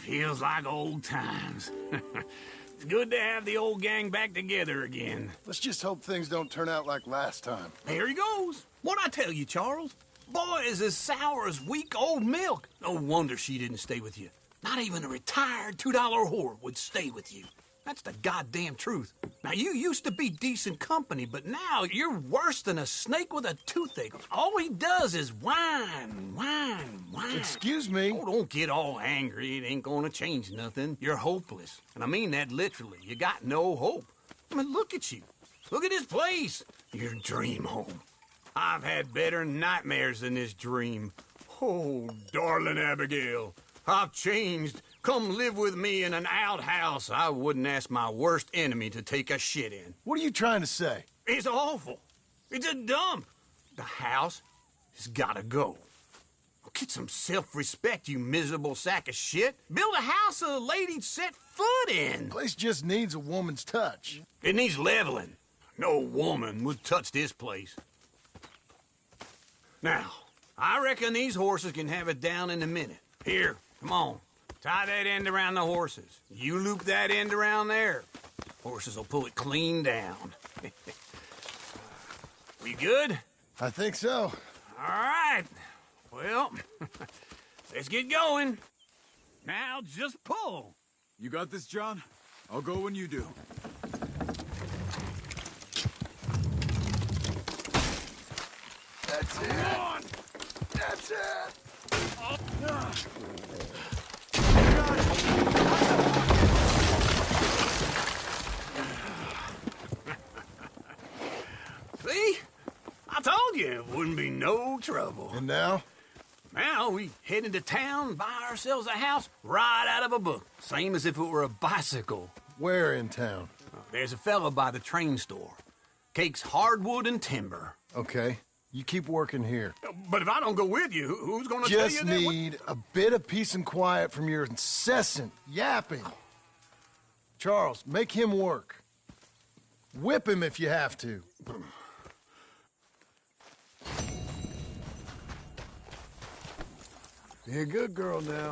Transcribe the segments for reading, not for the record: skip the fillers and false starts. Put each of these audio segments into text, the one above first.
Feels like old times. It's good to have the old gang back together again. Let's just hope things don't turn out like last time. Here he goes. What'd I tell you, Charles? Boy is as sour as weak old milk. No wonder she didn't stay with you. Not even a retired $2 whore would stay with you. That's the goddamn truth. Now, you used to be decent company, but now you're worse than a snake with a toothache. All he does is whine. Excuse me? Oh, don't get all angry. It ain't gonna change nothing. You're hopeless. And I mean that literally. You got no hope. I mean, look at you. Look at this place. Your dream home. I've had better nightmares than this dream. Oh, darling Abigail, I've changed. Come live with me in an outhouse I wouldn't ask my worst enemy to take a shit in. What are you trying to say? It's awful. It's a dump. The house has gotta go. Get some self-respect, you miserable sack of shit. Build a house a lady'd set foot in. The place just needs a woman's touch. It needs leveling. No woman would touch this place. Now, I reckon these horses can have it down in a minute. Here, come on. Tie that end around the horses. You loop that end around there. Horses will pull it clean down. We good? I think so. All right. Well, let's get going. Now just pull. You got this, John? I'll go when you do. That's it. Come on. That's it. See? I told you it wouldn't be no trouble. And now? Now we head into town, buy ourselves a house right out of a book. Same as if it were a bicycle. Where in town? There's a fella by the train store. Cakes hardwood and timber. Okay. You keep working here. But if I don't go with you, who's gonna tell you Just that? need a bit of peace and quiet from your incessant yapping. Charles, make him work. Whip him if you have to. Be a good girl now.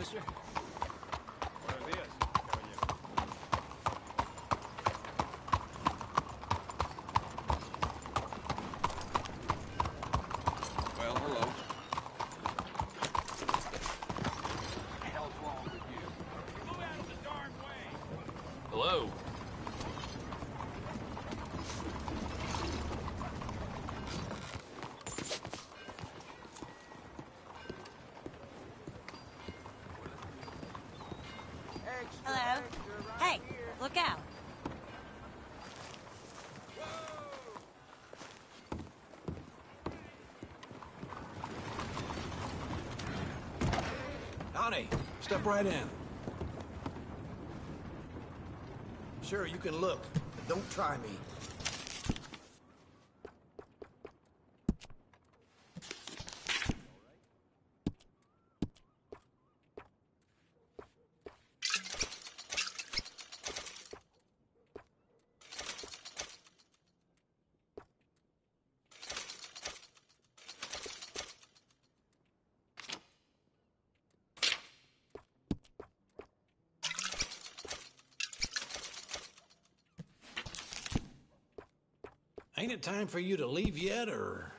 mister. Buenos días, caballero. Well, hello. What the hell's wrong with you? Move out of the darn way! Hello? Look out. Howdy. Step right in. Sure, you can look, but don't try me. Ain't it time for you to leave yet, or...?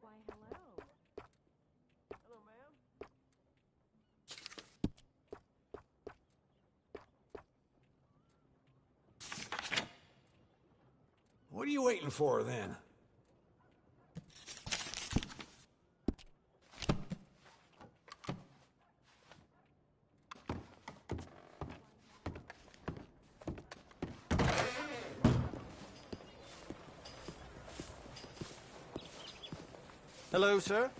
Why, hello. Hello, ma'am. What are you waiting for, then? Hello, sir.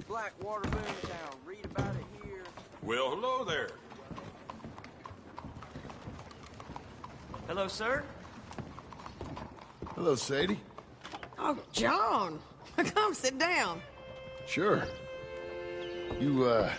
Blackwater Boomtown. Read about it here. Well, hello there. Hello, sir. Hello, Sadie. Oh, John. Come sit down. Sure. You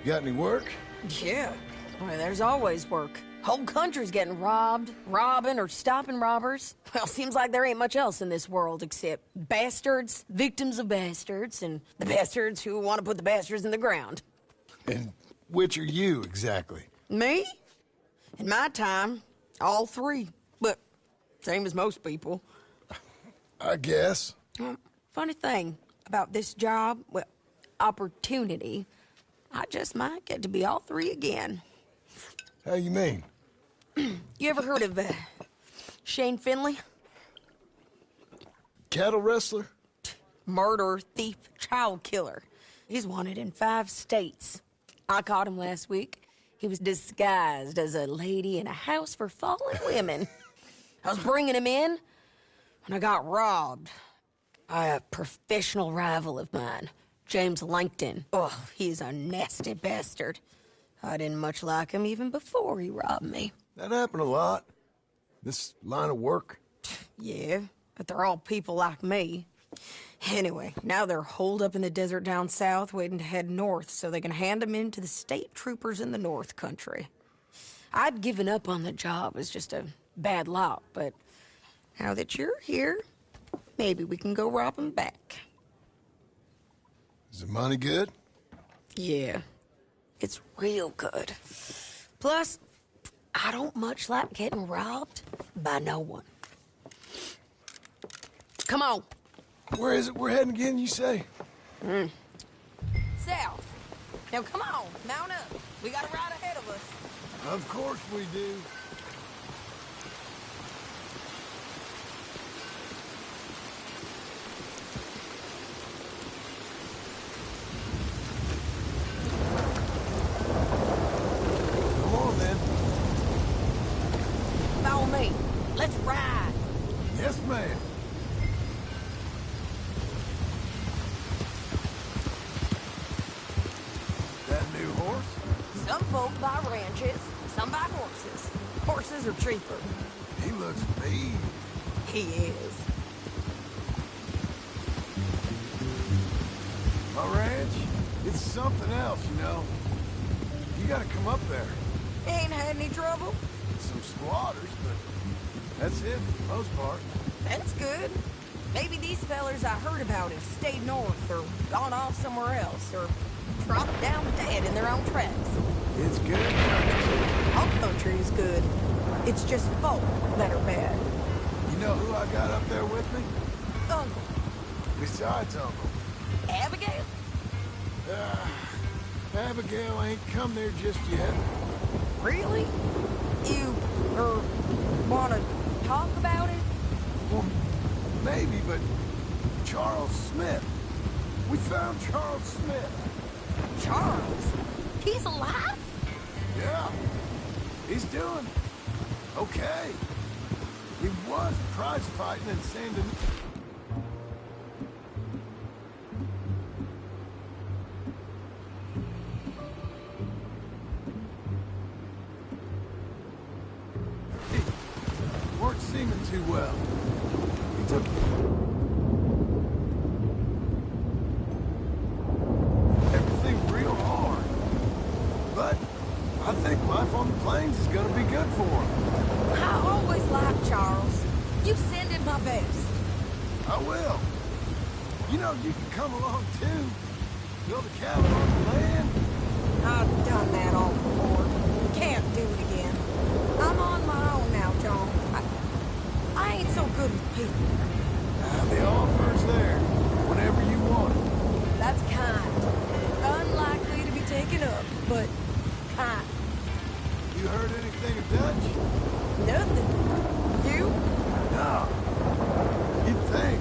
got any work? Yeah. Well, there's always work. Whole country's getting robbed, robbing, or stopping robbers. Well, seems like there ain't much else in this world except bastards, victims of bastards, and the bastards who want to put the bastards in the ground. And which are you, exactly? Me? In my time, all three. But same as most people. I guess. Funny thing about this job, well, opportunity, I just might get to be all three again. How you mean? You ever heard of Shane Finley? Cattle wrestler? Murderer, thief, child killer. He's wanted in 5 states. I caught him last week. He was disguised as a lady in a house for fallen women. I was bringing him in when I got robbed by a professional rival of mine, James Langton. Oh, he's a nasty bastard. I didn't much like him even before he robbed me. That happened a lot. This line of work. Yeah, but they're all people like me. Anyway, now they're holed up in the desert down south, waiting to head north so they can hand them in to the state troopers in the north country. I'd given up on the job as just a bad lot, but now that you're here, maybe we can go rob them back. Is the money good? Yeah, it's real good. Plus, I don't much like getting robbed by no one. Come on. Where is it we're heading again, you say? South. Now come on, mount up. We got a ride ahead of us. Of course we do. Come on, then. Follow me. Let's ride. Yes, ma'am. That new horse? Some folk buy ranches, some buy horses. Horses are cheaper. He looks mean. He is. My ranch? It's something else, you know. You gotta come up there. Ain't had any trouble? Some squatters, but that's it for the most part. That's good. Maybe these fellers I heard about have stayed north or gone off somewhere else or dropped down dead in their own tracks. It's good. All country is good. It's just folk that are bad. You know who I got up there with me? Uncle. Besides Uncle. Abigail? Abigail ain't come there just yet. Really? You, wanna talk about it? Well, maybe, but Charles Smith. We found Charles Smith. Charles? He's alive? Yeah. He's doing okay. He was prize fighting in Sandon. Weren't seeming too well. He took everything real hard. But I think life on the plains is gonna be good for him. I always liked Charles. You send him my best. I will. You know, you can come along too. Build a cabin on the land. I've done that all before. Can't do it again. I'm on my own now, John. I ain't so good with people. The offer's there, whenever you want it. That's kind. Unlikely to be taken up, but kind. You heard anything of Dutch? Nothing. You? No. You'd think.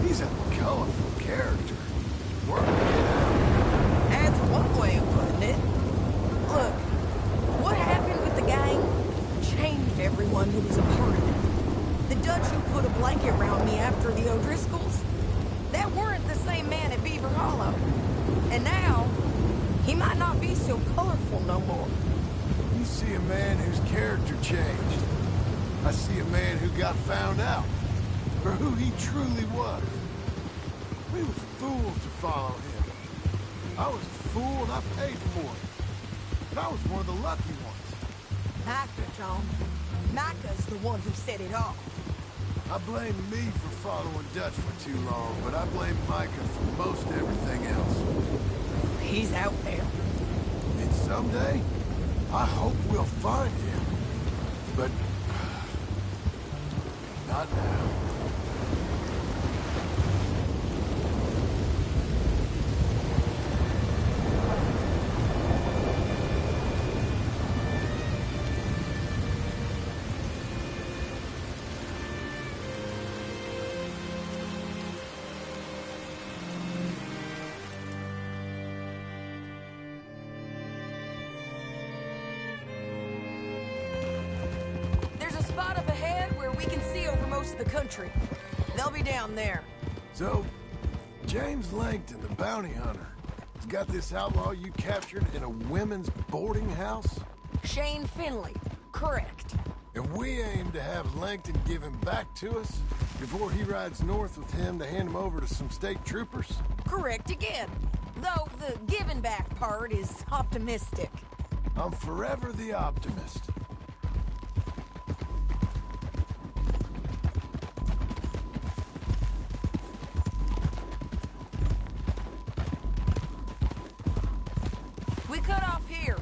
He's a colorful character. Worth to get out. That's one way of putting it. Look, what happened with the gang changed everyone who was a part of it. The Dutch who put a blanket around me after the O'Driscolls, that weren't the same man at Beaver Hollow. And now, he might not be so colorful no more. You see a man whose character changed. I see a man who got found out. For who he truly was. We was fools to follow him. I was a fool and I paid for it. But I was one of the lucky ones. Micah, John. Micah's the one who set it off. I blame me for following Dutch for too long, but I blame Micah for most everything else. He's out there. And someday, I hope we'll find him. But... not now. Spot up ahead where we can see over most of the country. They'll be down there. So, James Langton, the bounty hunter, has got this outlaw you captured in a women's boarding house? Shane Finley. Correct. And we aim to have Langton give him back to us before he rides north with him to hand him over to some state troopers? Correct again. Though the giving back part is optimistic. I'm forever the optimist. We cut off here.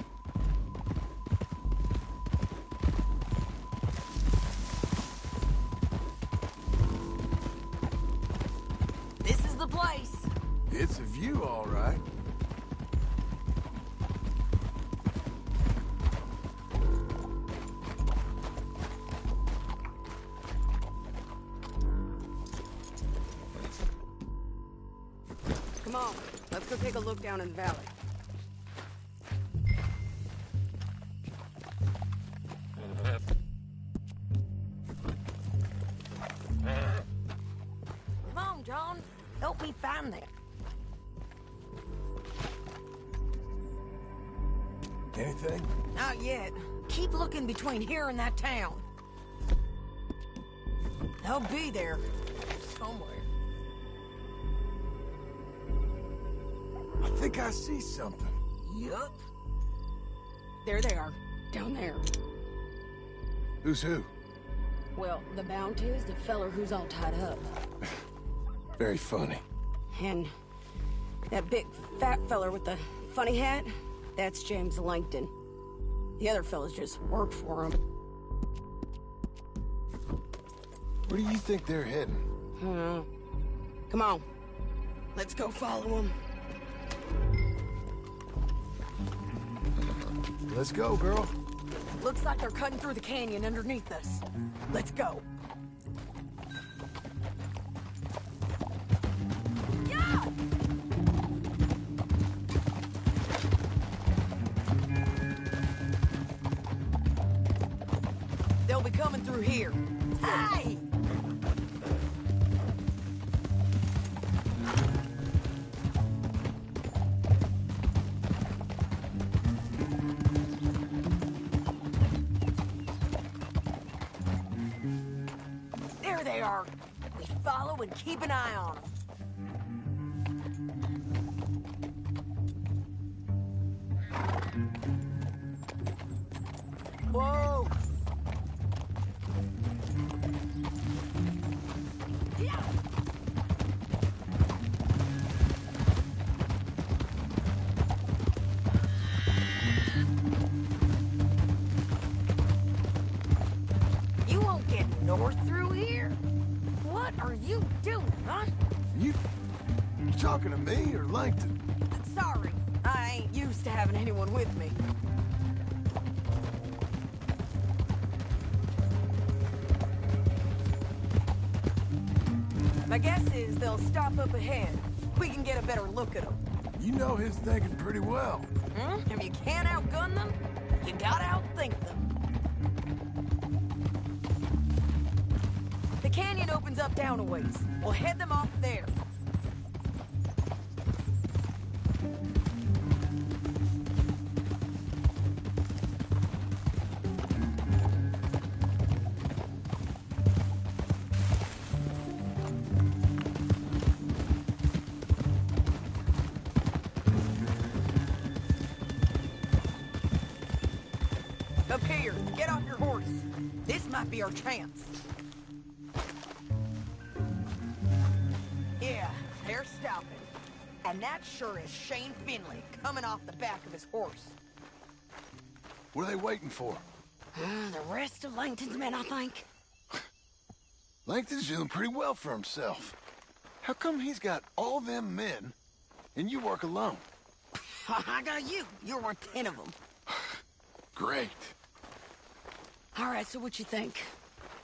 This is the place. It's a view, all right. Come on, let's go take a look down in the valley. Come on, John. Help me find that. Anything? Not yet. Keep looking between here and that town. They'll be there. Somewhere. I think I see something. Yup. There they are. Down there. Who's who? Well, the bounty is the feller who's all tied up. Very funny. And that big fat feller with the funny hat, that's James Langton. The other fellas just work for him. Where do you think they're heading? Come on. Let's go follow them. Let's go, girl. Looks like they're cutting through the canyon underneath us. Let's go. Yeah! They'll be coming through here. Hey! There they are. We follow and keep an eye on them. Whoa! Yeah! You won't get north through here? What are you doing, huh? You talking to me or Langton? Sorry, I ain't used to having anyone with me. My guess is they'll stop up ahead. We can get a better look at them. You know his thinking pretty well. If you can't outgun them, you gotta outthink them. The canyon opens up down a ways. We'll head them off there. Up here, get off your horse. This might be our chance. Yeah, they're stopping. And that sure is Shane Finley coming off the back of his horse. What are they waiting for? The rest of Langton's men, I think. Langton's doing pretty well for himself. How come he's got all them men, and you work alone? I got you. You're worth 10 of them. Great. All right, so what you think?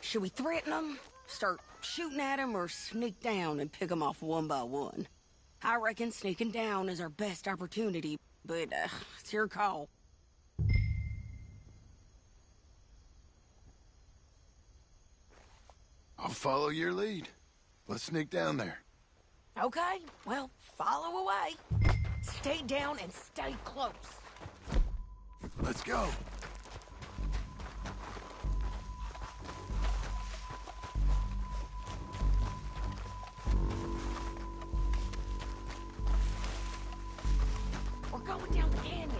Should we threaten them, start shooting at them, or sneak down and pick them off one by one? I reckon sneaking down is our best opportunity, but it's your call. I'll follow your lead. Let's sneak down there. Okay, well, follow away. Stay down and stay close. Let's go. We're going down the canyon.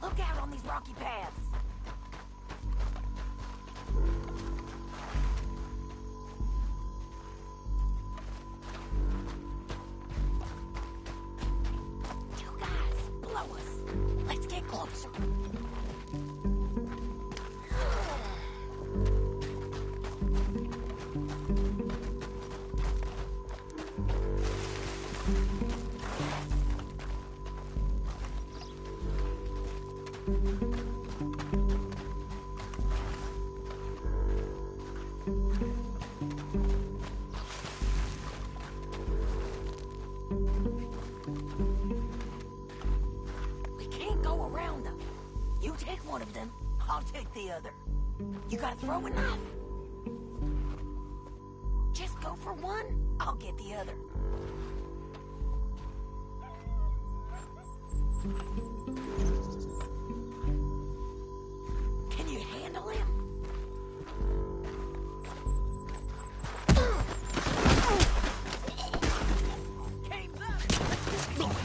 Look out on these rocky paths. You guys, blow us. Let's get closer. We can't go around them. You take one of them, I'll take the other. You got a throwing knife? Just go for one, I'll get the other. Can you handle him? Game's up. Let's get going.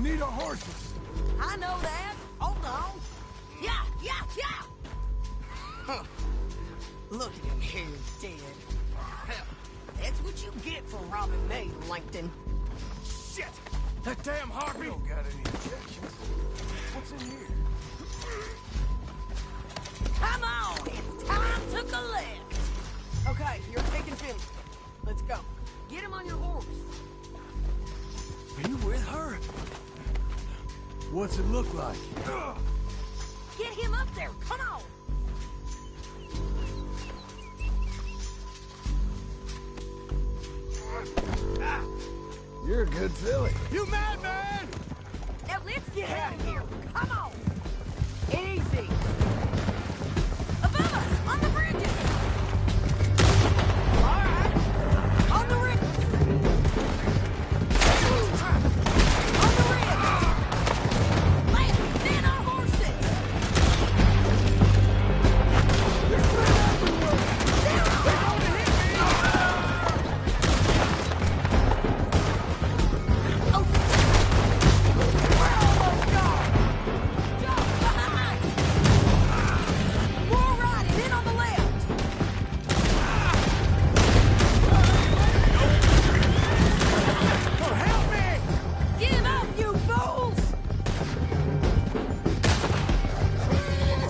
need our horses. I know that. Hold on. Yeah. Huh. Look at him here, dead. Hell, that's what you get for robbing me, Langton. Shit! That damn harpy! Don't got any injections. What's in here? Come on, it's time to collect. Okay, you're taking Finley. Let's go. Get him on your horse. Are you with her? What's it look like? Get him up there. Come on. You're a good filly. You madman! Now let's get out of here. Come on. Easy. Above us, on the bridges. All right. On the river. On the ridge. Left, then our horses. There's men everywhere! They're on. Oh. We're almost gone. Jump behind. More right and then on the left. Oh, help me! Give up, you fools!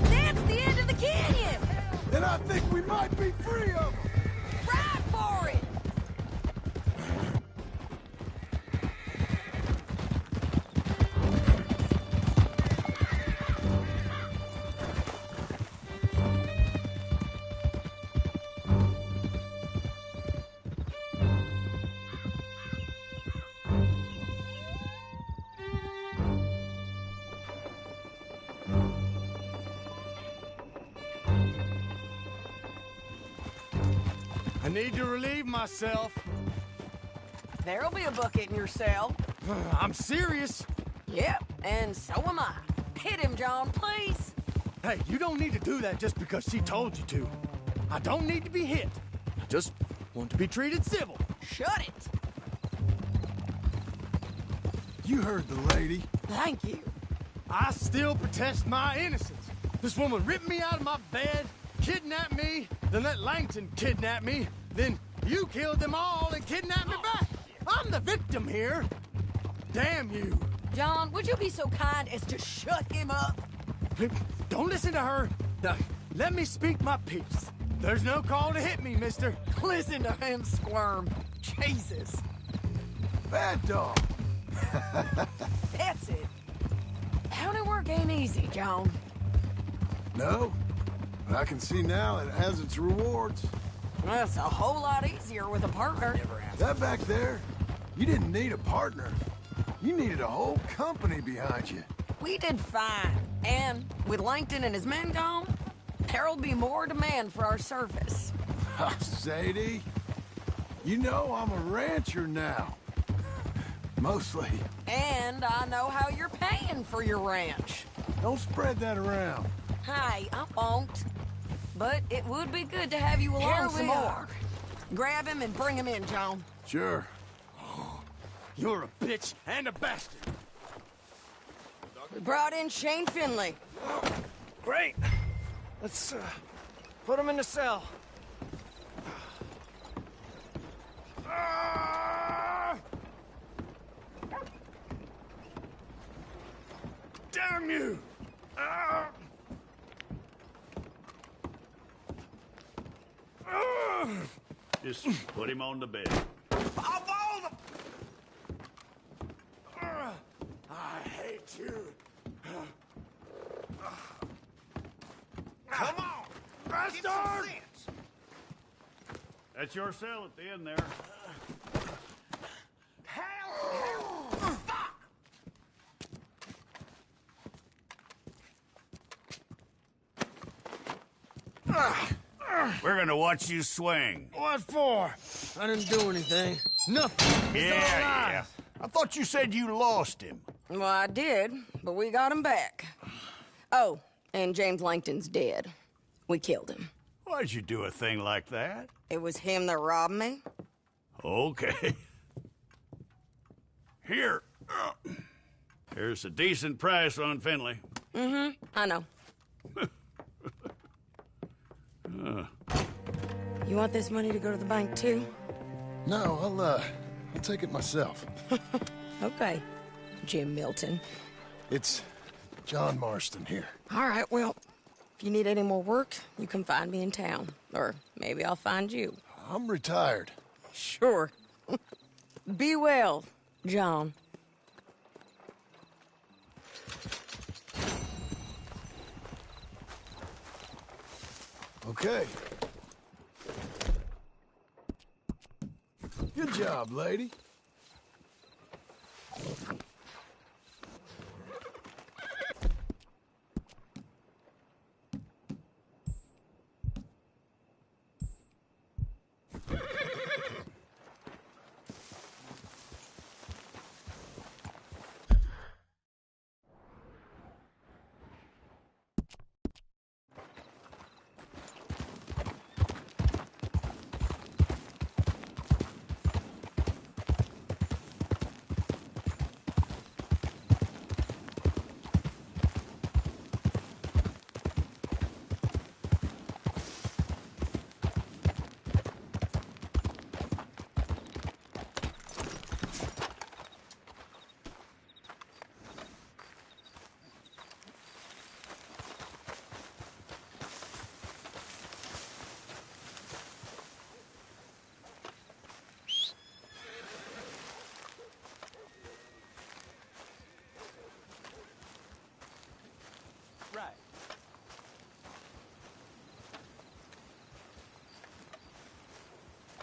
That's the end of the canyon! Then I think we might be free of them. Ride for it! I need to relieve myself. There'll be a bucket in your cell. I'm serious. Yep, and so am I. Hit him, John, please. Hey, you don't need to do that just because she told you to. I don't need to be hit. I just want to be treated civil. Shut it. You heard the lady. Thank you. I still protest my innocence. This woman ripped me out of my bed, kidnapped me, then let Langton kidnap me, then you killed them all and kidnapped me back. I'm the victim here. Damn you. John, would you be so kind as to shut him up? Don't listen to her. Now, let me speak my piece. There's no call to hit me, mister. Listen to him squirm. Jesus. Bad dog. That's it. County work ain't easy, John. No, but I can see now it has its rewards. That's a whole lot easier with a partner. That back there, you didn't need a partner. You needed a whole company behind you. We did fine. And with Langton and his men gone, there'll be more demand for our service. Sadie, you know I'm a rancher now. Mostly. And I know how you're paying for your ranch. Don't spread that around. Hey, I won't. But it would be good to have you along some more. Grab him and bring him in, John. Sure. You're a bitch and a bastard. We brought in Shane Finley. Great. Let's put him in the cell. Damn you! Just put him on the bed. Of all the... I hate you. Come on, bastard! That's your cell at the end there. We're gonna watch you swing. What for? I didn't do anything. Nothing. It's all Yeah. lies. I thought you said you lost him. Well, I did, but we got him back. Oh, and James Langton's dead. We killed him. Why'd you do a thing like that? It was him that robbed me. Okay. Here. Here's a decent price on Finley. Mm-hmm, I know. You want this money to go to the bank, too? No, I'll take it myself. Okay, Jim Milton. It's John Marston here. All right, well, if you need any more work, you can find me in town. Or maybe I'll find you. I'm retired. Sure. Be well, John. Okay. Good job, lady.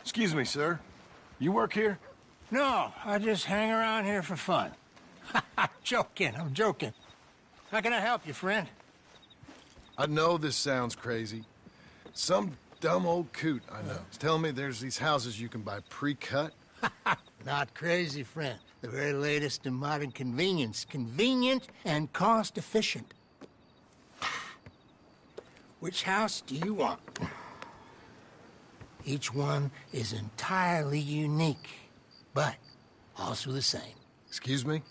Excuse me, sir. You work here? No, I just hang around here for fun. I'm joking. How can I help you, friend? I know this sounds crazy. Some dumb old coot I know is telling me there's these houses you can buy pre-cut. Not crazy, friend. The very latest in modern convenience. Convenient and cost-efficient. Which house do you want? Each one is entirely unique, but also the same. Excuse me?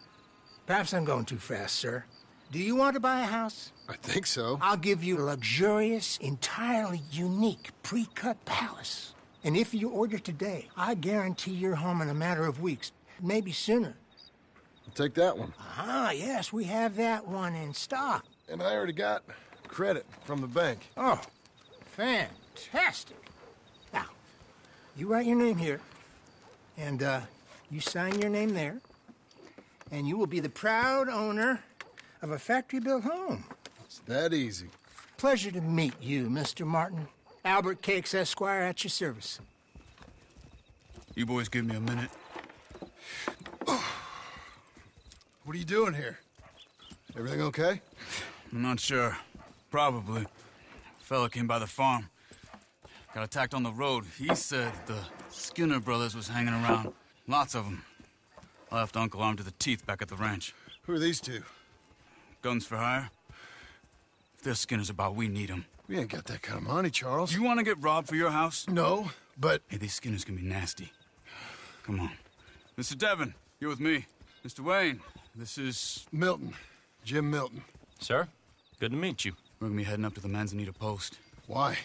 Perhaps I'm going too fast, sir. Do you want to buy a house? I think so. I'll give you a luxurious, entirely unique, pre-cut palace. And if you order today, I guarantee you're home in a matter of weeks, maybe sooner. I'll take that one. Ah, yes, we have that one in stock. And I already got credit from the bank. Oh, fantastic. Now, you write your name here, and you sign your name there, and you will be the proud owner of a factory-built home. It's that easy. Pleasure to meet you, Mr. Martin. Albert Cakes, Esquire, at your service. You boys give me a minute. What are you doing here? Everything okay? I'm not sure. Probably. A fella came by the farm. Got attacked on the road. He said the Skinner brothers was hanging around. Lots of them. I left Uncle armed to the teeth back at the ranch. Who are these two? Guns for hire? If there's Skinner's about, we need them. We ain't got that kind of money, Charles. You want to get robbed for your house? No, but... Hey, these Skinners can be nasty. Come on. Mr. Devon, you're with me. Mr. Wayne, this is... Milton. Jim Milton. Sir, good to meet you. We're gonna be heading up to the Manzanita Post. Why?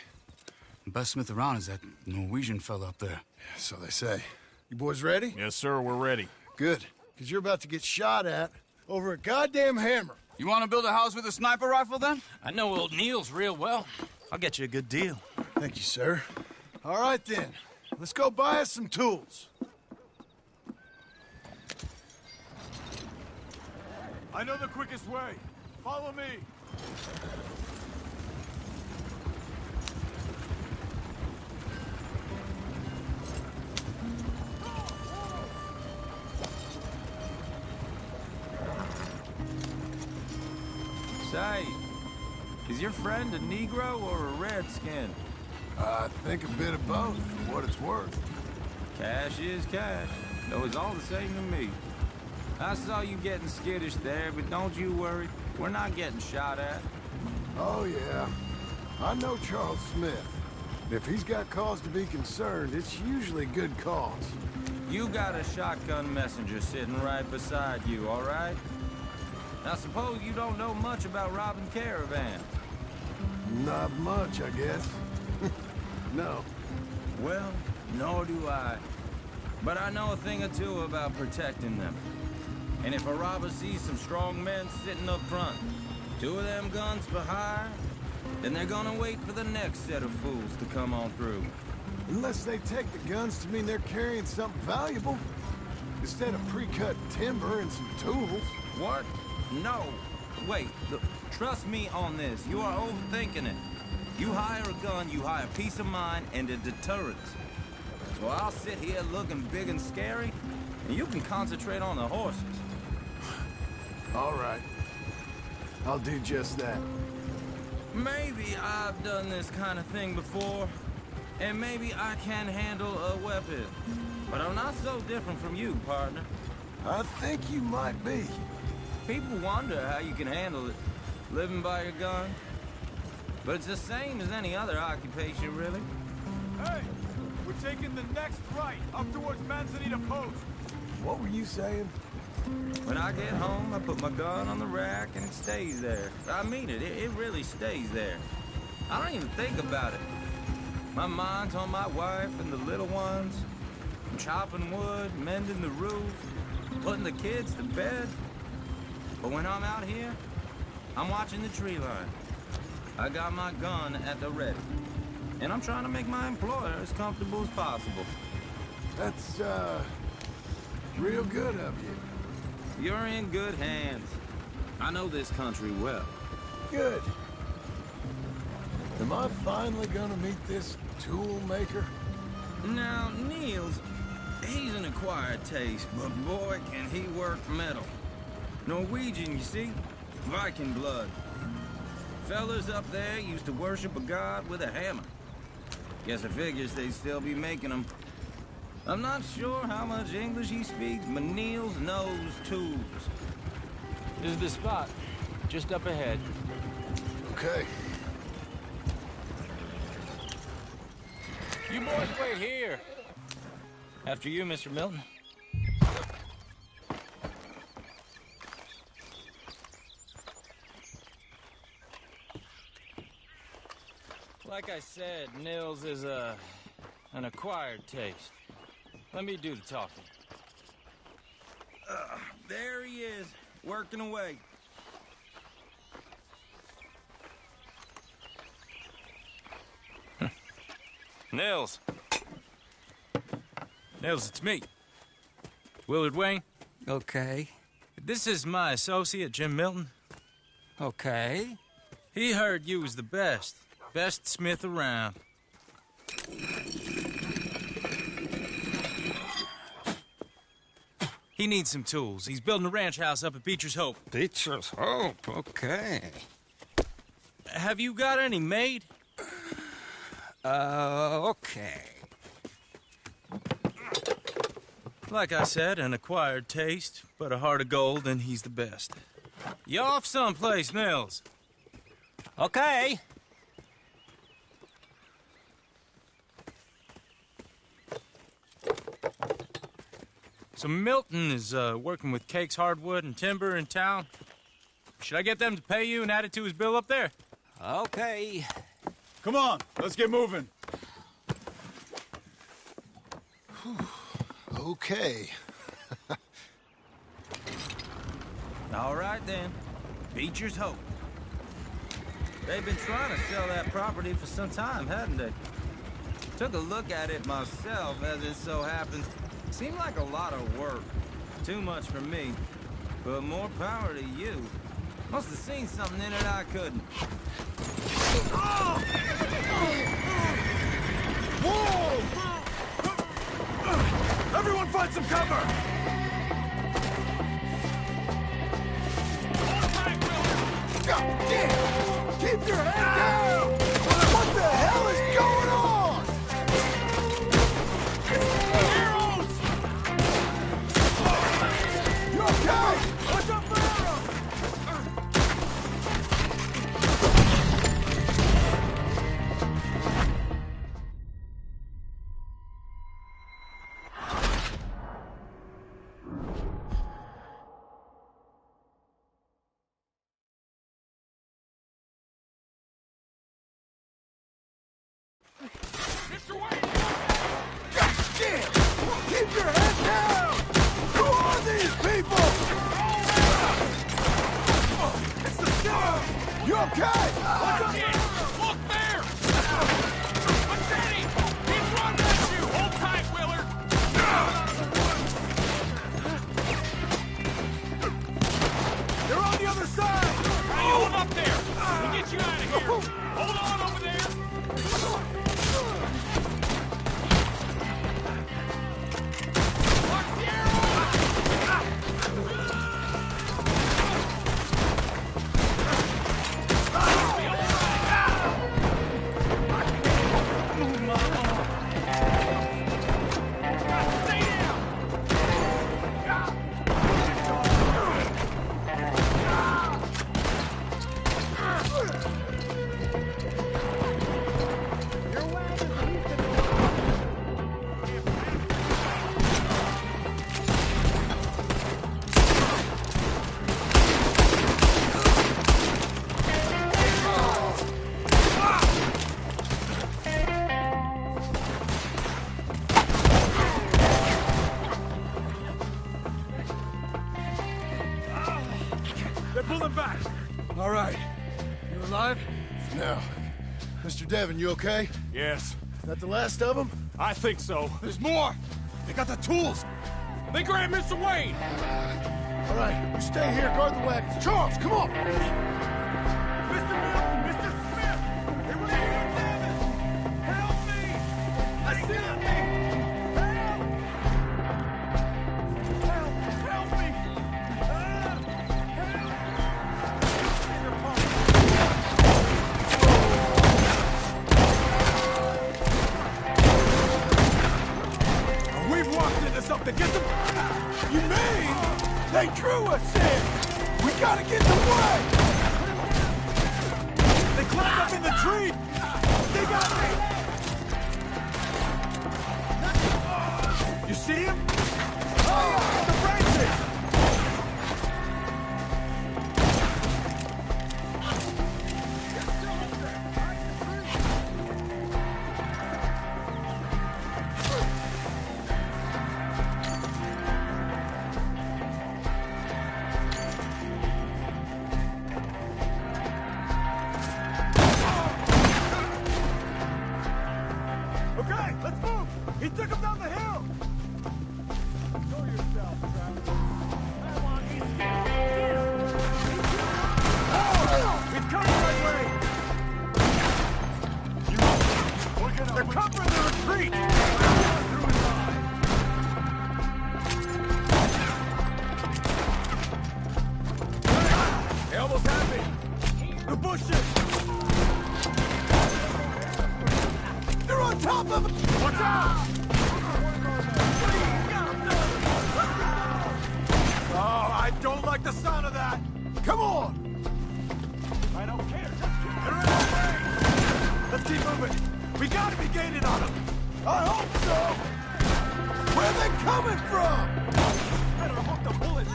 The best smith around is that Norwegian fella up there. Yeah, so they say. You boys ready? Yes, sir, we're ready. Good, because you're about to get shot at over a goddamn hammer. You want to build a house with a sniper rifle, then? I know old Neil's real well. I'll get you a good deal. Thank you, sir. All right, then. Let's go buy us some tools. I know the quickest way. Follow me. Say, is your friend a Negro or a Redskin? I think a bit of both, for what it's worth. Cash is cash, though it's all the same to me. I saw you getting skittish there, but don't you worry. We're not getting shot at. Oh, yeah. I know Charles Smith. If he's got cause to be concerned, it's usually good cause. You got a shotgun messenger sitting right beside you, all right? I suppose you don't know much about robbing caravans. Not much, I guess. No. Well, nor do I. But I know a thing or two about protecting them. And if a robber sees some strong men sitting up front, 2 of them guns behind, then they're gonna wait for the next set of fools to come on through. Unless they take the guns to mean they're carrying something valuable. Instead of pre-cut timber and some tools. What? No. Wait, look, trust me on this. You are overthinking it. You hire a gun, you hire peace of mind and a deterrence. So I'll sit here looking big and scary, and you can concentrate on the horses. All right. I'll do just that. Maybe I've done this kind of thing before, and maybe I can handle a weapon. But I'm not so different from you, partner. I think you might be. People wonder how you can handle it, living by your gun. But it's the same as any other occupation, really. Hey, we're taking the next right, up towards Manzanita Post. What were you saying? When I get home, I put my gun on the rack and it stays there. I mean it, it really stays there. I don't even think about it. My mind's on my wife and the little ones. I'm chopping wood, mending the roof, putting the kids to bed. But when I'm out here, I'm watching the tree line. I got my gun at the ready. And I'm trying to make my employer as comfortable as possible. That's, real good of you. You're in good hands. I know this country well. Good. Am I finally gonna meet this tool maker? Now, Niels, he's an acquired taste, but boy, can he work metal. Norwegian, you see? Viking blood. Fellas up there used to worship a god with a hammer. Guess I figures they'd still be making them. I'm not sure how much English he speaks, but Niels knows tools. This is the spot, just up ahead. Okay. You boys wait here. After you, Mr. Milton. Like I said, Nils is an acquired taste. Let me do the talking. There he is, working away. Nils. Nils, it's me. Willard Wayne. Okay. This is my associate, Jim Milton. Okay. He heard you was the best. Best smith around. He needs some tools. He's building a ranch house up at Beecher's Hope. Beecher's Hope, okay. Have you got any made? Okay. Like I said, an acquired taste, but a heart of gold, and he's the best. You off someplace, Nils? Okay. So Milton is working with Cake's Hardwood and Timber in town. Should I get them to pay you and add it to his bill up there? Okay. Come on, let's get moving. Okay. All right, then. Beecher's Hope. They've been trying to sell that property for some time, hadn't they? Took a look at it myself, as it so happens. Seemed like a lot of work. Too much for me. But more power to you. Must have seen something in it I couldn't. Whoa! Everyone find some cover! God damn! Keep your head down! What the hell is going on? Arrows! You okay? Watch out for okay? Look there! Machete! He's running at you! Hold tight, Willard! They're on the other side! Hey, you hold up there! We'll get you out of here! Hold on over there! Watch the arrow! Stay down! They're pulling back. All right. You alive? No. Mr. Devon, you okay? Yes. That the last of them? I think so. There's more. They got the tools. They grabbed Mr. Wayne! All right, you stay here, guard the wagons. Charles, come on! Mr. Milton! Mr. Smith! They were shooting Devon! Help me! I see me! Help! Help me! We've walked into something. Get them! You mean they drew us in? We gotta get away! They climbed up in the tree! They got me! You see him? Oh, the branches! Okay, let's move! He took him down the hill! Show yourself, Travis. Come on, he's He's coming right way! They're covering the retreat! They almost have me! The bushes! They're on top of it! Watch out! Oh, I don't like the sound of that! Come on! I don't care. They're in our way! Let's keep moving. We gotta be gaining on them. I hope so! Where are they coming from? Better hook the bullets.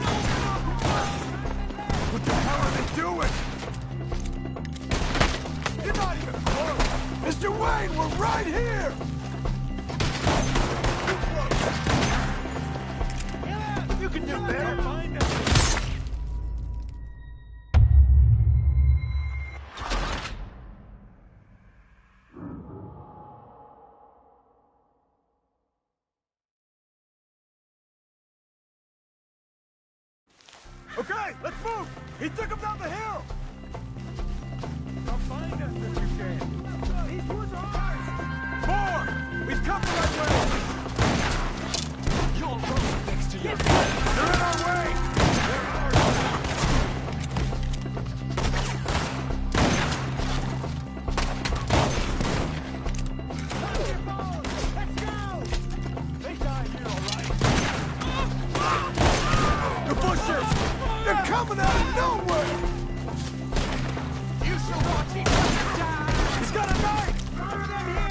What the hell are they doing? You're not even close! Mr. Wayne, we're right here! You can do better. Find us. Okay, let's move! He took him down the hill! Come find us if you can. These woods are ours! More! We've come the right way! You'll go next to your They're in our way! They're ours! Let's go! They die here, all right? The bushes! They're coming out of nowhere! You shall watch each other die! He's got a knife! Fire them here!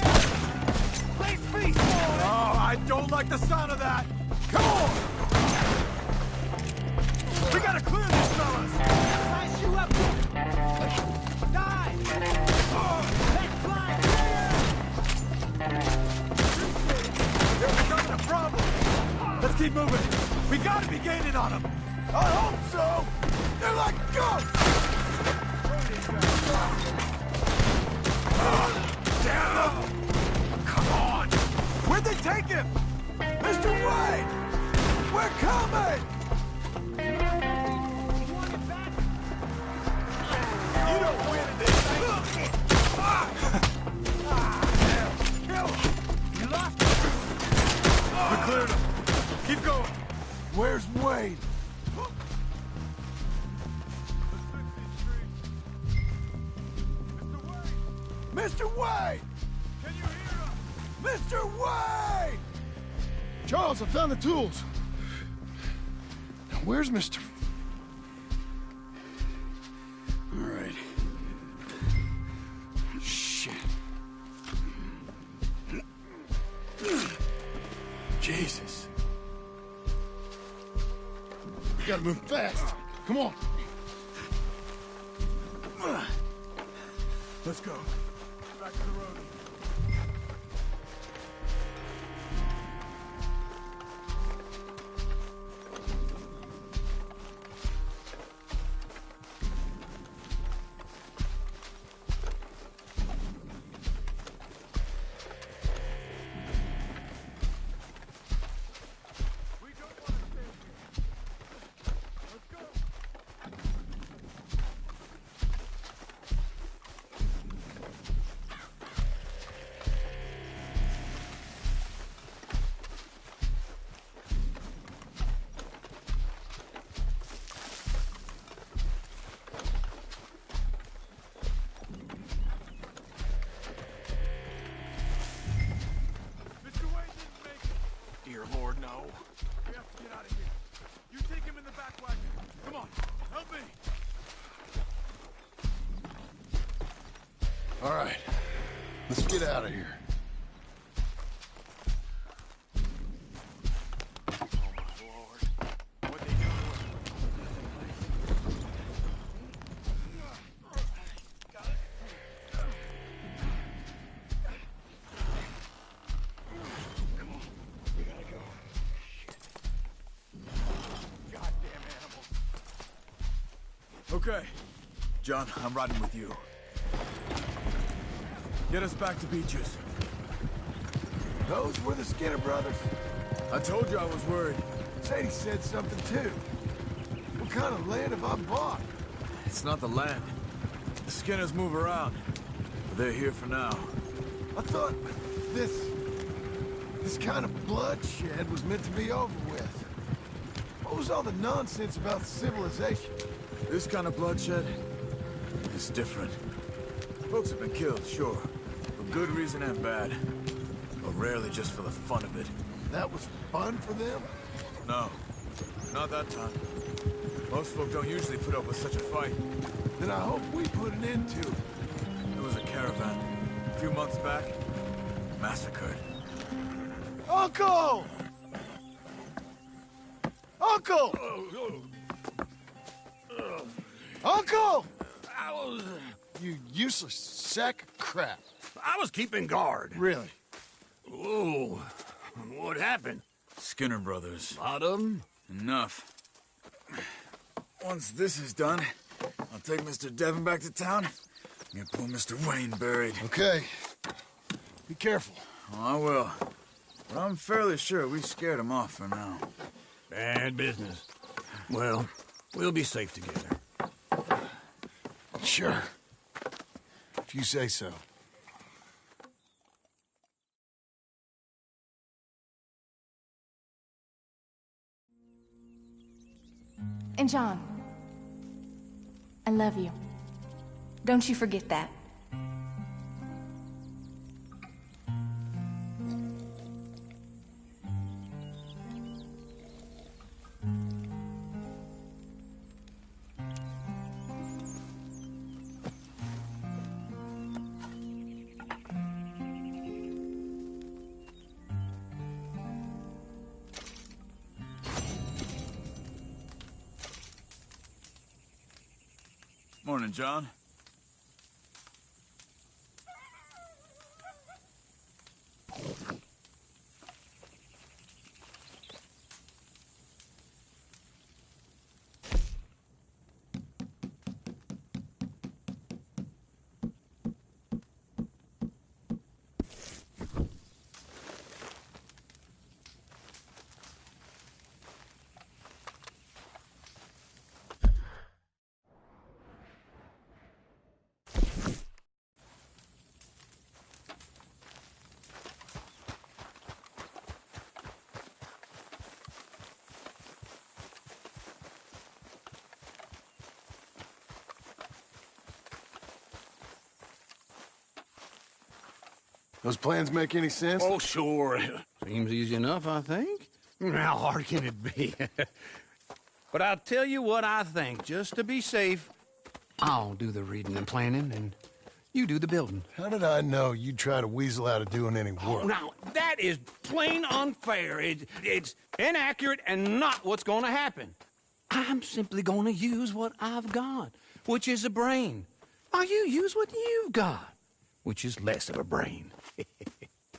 Place feast, boy! Oh, I don't like the sound of that! Come on! We gotta clear these fellas! Slice you up! Die! Let's fly They're becoming a problem! Let's keep moving! We gotta be gaining on them! I hope so! They're like ghosts! Mr. Wade! Can you hear us? Mr. Wade! Charles, I found the tools. Now, where's Mr. All right. Shit. Jesus. We gotta move fast. Come on. Let's go. Back to the road. Dear Lord, no. We have to get out of here. You take him in the back wagon. Come on, help me. All right. Let's get out of here. Oh, my Lord. What they doing Okay. John, I'm riding with you. Get us back to Beaches. Those were the Skinner brothers. I told you I was worried. Sadie said something too. What kind of land have I bought? It's not the land. The Skinners move around. But they're here for now. I thought this kind of bloodshed was meant to be over with. What was all the nonsense about civilization? This kind of bloodshed is different. Folks have been killed, sure. For good reason and bad. But rarely just for the fun of it. That was fun for them? No. Not that time. Most folk don't usually put up with such a fight. Then I hope we put an end to it. There was a caravan. A few months back. Massacred. Uncle! Uncle! Uncle! You useless sack of crap. I was keeping guard. Really? Whoa. What happened? Skinner brothers. Lot of them? Enough. Once this is done, I'll take Mr. Devon back to town and get poor Mr. Wayne buried. Okay. Be careful. Oh, I will. But I'm fairly sure we scared him off for now. Bad business. Well, we'll be safe together. Sure. If you say so. And John, I love you. Don't you forget that. Morning, John. Those plans make any sense? Oh, sure. Seems easy enough, I think. How hard can it be? But I'll tell you what I think. Just to be safe, I'll do the reading and planning, and you do the building. How did I know you'd try to weasel out of doing any work? Oh, now, that is plain unfair. It's inaccurate and not what's going to happen. I'm simply going to use what I've got, which is a brain. While you use what you've got, which is less of a brain.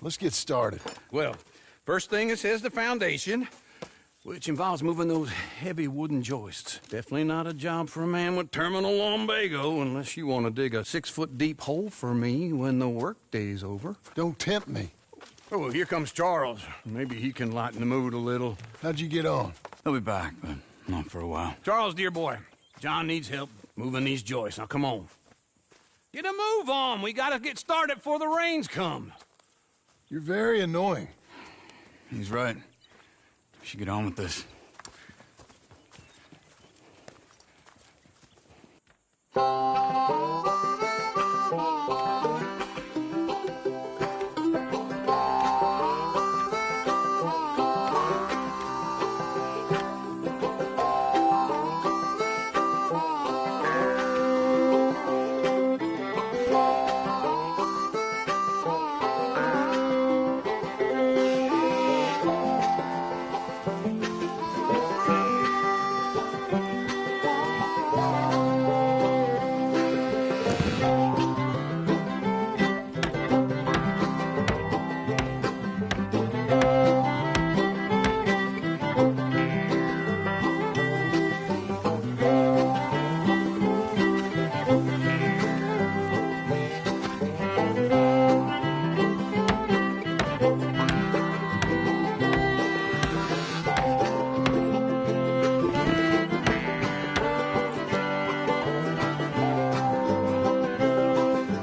Let's get started. Well, first thing it says the foundation, which involves moving those heavy wooden joists. Definitely not a job for a man with terminal lumbago, unless you want to dig a 6-foot deep hole for me when the workday's over. Don't tempt me. Oh, well, here comes Charles. Maybe he can lighten the mood a little. How'd you get on? He'll be back, but not for a while. Charles, dear boy, John needs help moving these joists. Now, come on. Get a move on. We gotta get started before the rains come. You're very annoying. He's right. We should get on with this.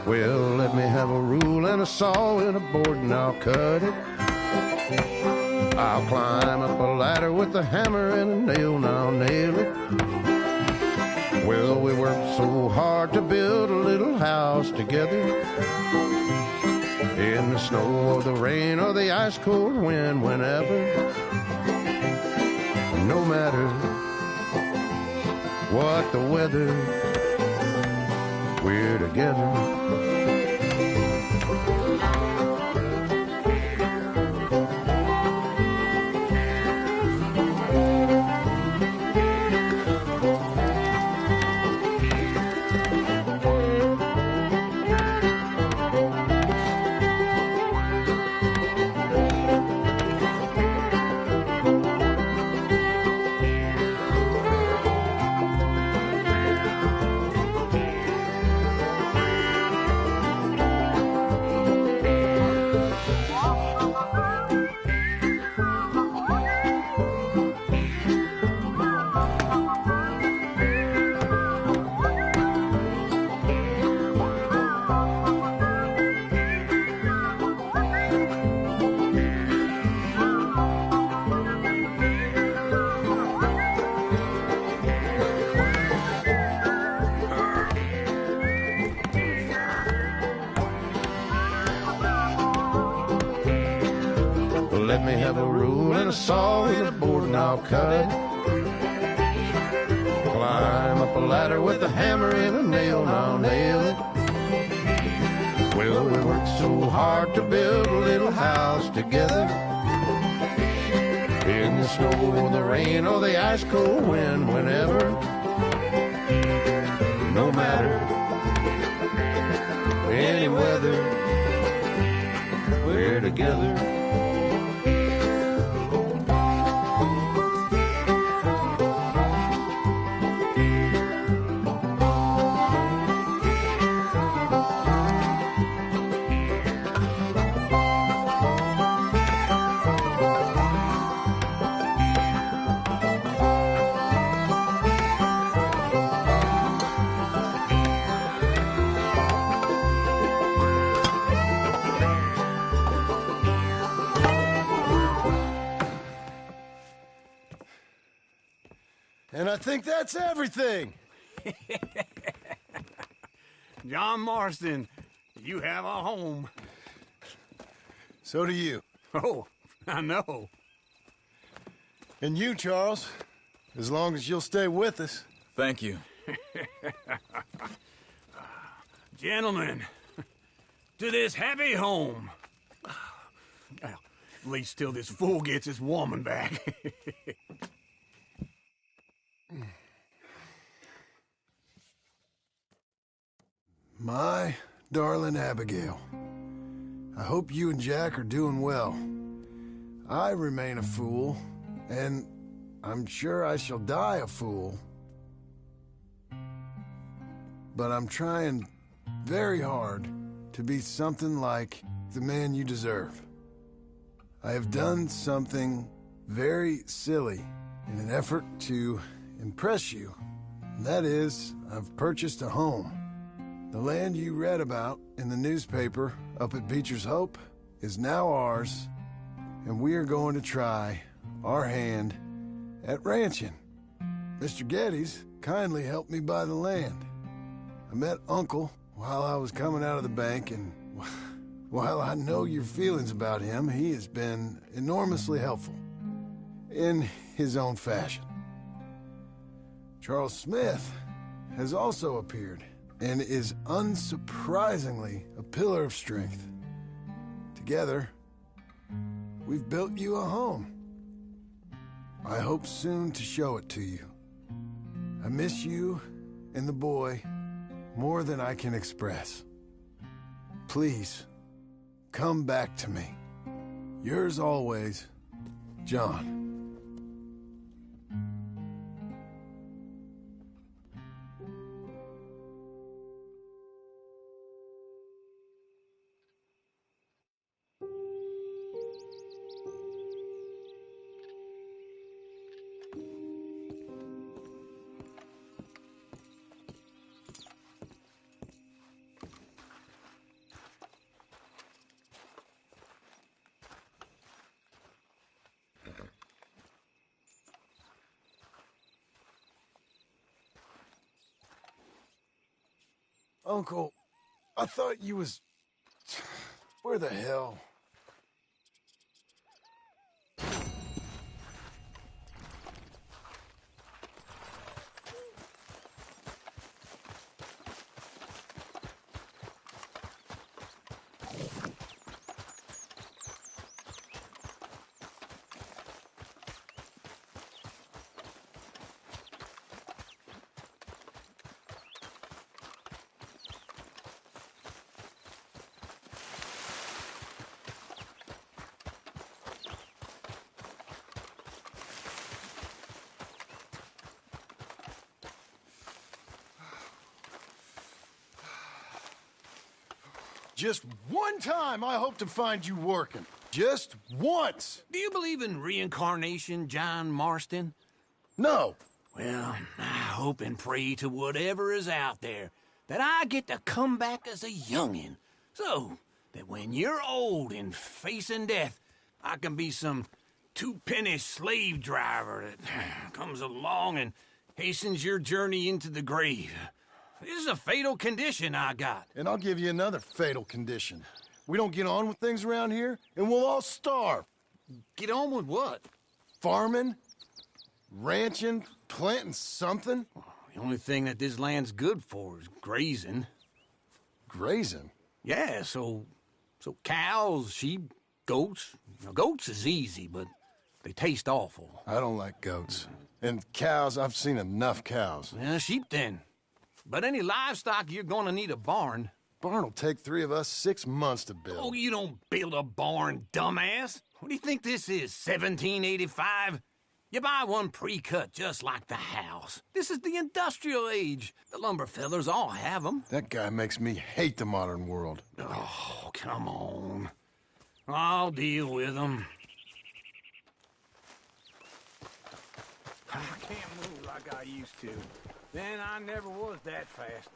Well, let me have a rule and a saw and a board and I'll cut it. I'll climb up a ladder with a hammer and a nail and I'll nail it. Well, we worked so hard to build a little house together. In the snow or the rain or the ice cold wind, whenever. No matter what the weather, we're together. Let me have a rule and a saw and a board and I'll cut it. Climb up a ladder with a hammer and a nail and I'll nail it. Well, we worked so hard to build a little house together. In the snow or the rain or the ice cold wind, whenever. No matter any weather, we're together. And I think that's everything. John Marston, you have a home. So do you. Oh, I know. And you, Charles, as long as you'll stay with us. Thank you. Gentlemen, to this happy home. Well, at least till this fool gets his woman back. My darling Abigail, I hope you and Jack are doing well. I remain a fool, and I'm sure I shall die a fool. But I'm trying very hard to be something like the man you deserve. I have done something very silly in an effort to impress you. And that is, I've purchased a home. The land you read about in the newspaper up at Beecher's Hope is now ours, and we are going to try our hand at ranching. Mr. Geddes kindly helped me buy the land. I met Uncle while I was coming out of the bank, and while I know your feelings about him, he has been enormously helpful in his own fashion. Charles Smith has also appeared and is unsurprisingly a pillar of strength. Together, we've built you a home. I hope soon to show it to you. I miss you and the boy more than I can express. Please, come back to me. Yours always, John. Uncle, I thought you was... Where the hell? Just one time I hope to find you working. Just once. Do you believe in reincarnation, John Marston? No. Well, I hope and pray to whatever is out there that I get to come back as a youngin', so that when you're old and facing death, I can be some two-penny slave driver that comes along and hastens your journey into the grave. This is a fatal condition I got. And I'll give you another fatal condition. We don't get on with things around here, and we'll all starve. Get on with what? Farming, ranching, planting something. The only thing that this land's good for is grazing. Grazing? Yeah, so cows, sheep, goats. Now, goats is easy, but they taste awful. I don't like goats. And cows, I've seen enough cows. Yeah, sheep then. But any livestock, you're gonna need a barn. Barn will take 3 of us 6 months to build. Oh, you don't build a barn, dumbass. What do you think this is, 1785? You buy one pre-cut just like the house. This is the industrial age. The lumber fellers all have them. That guy makes me hate the modern world. Oh, come on. I'll deal with them. I can't move like I used to. Then I never was that fast.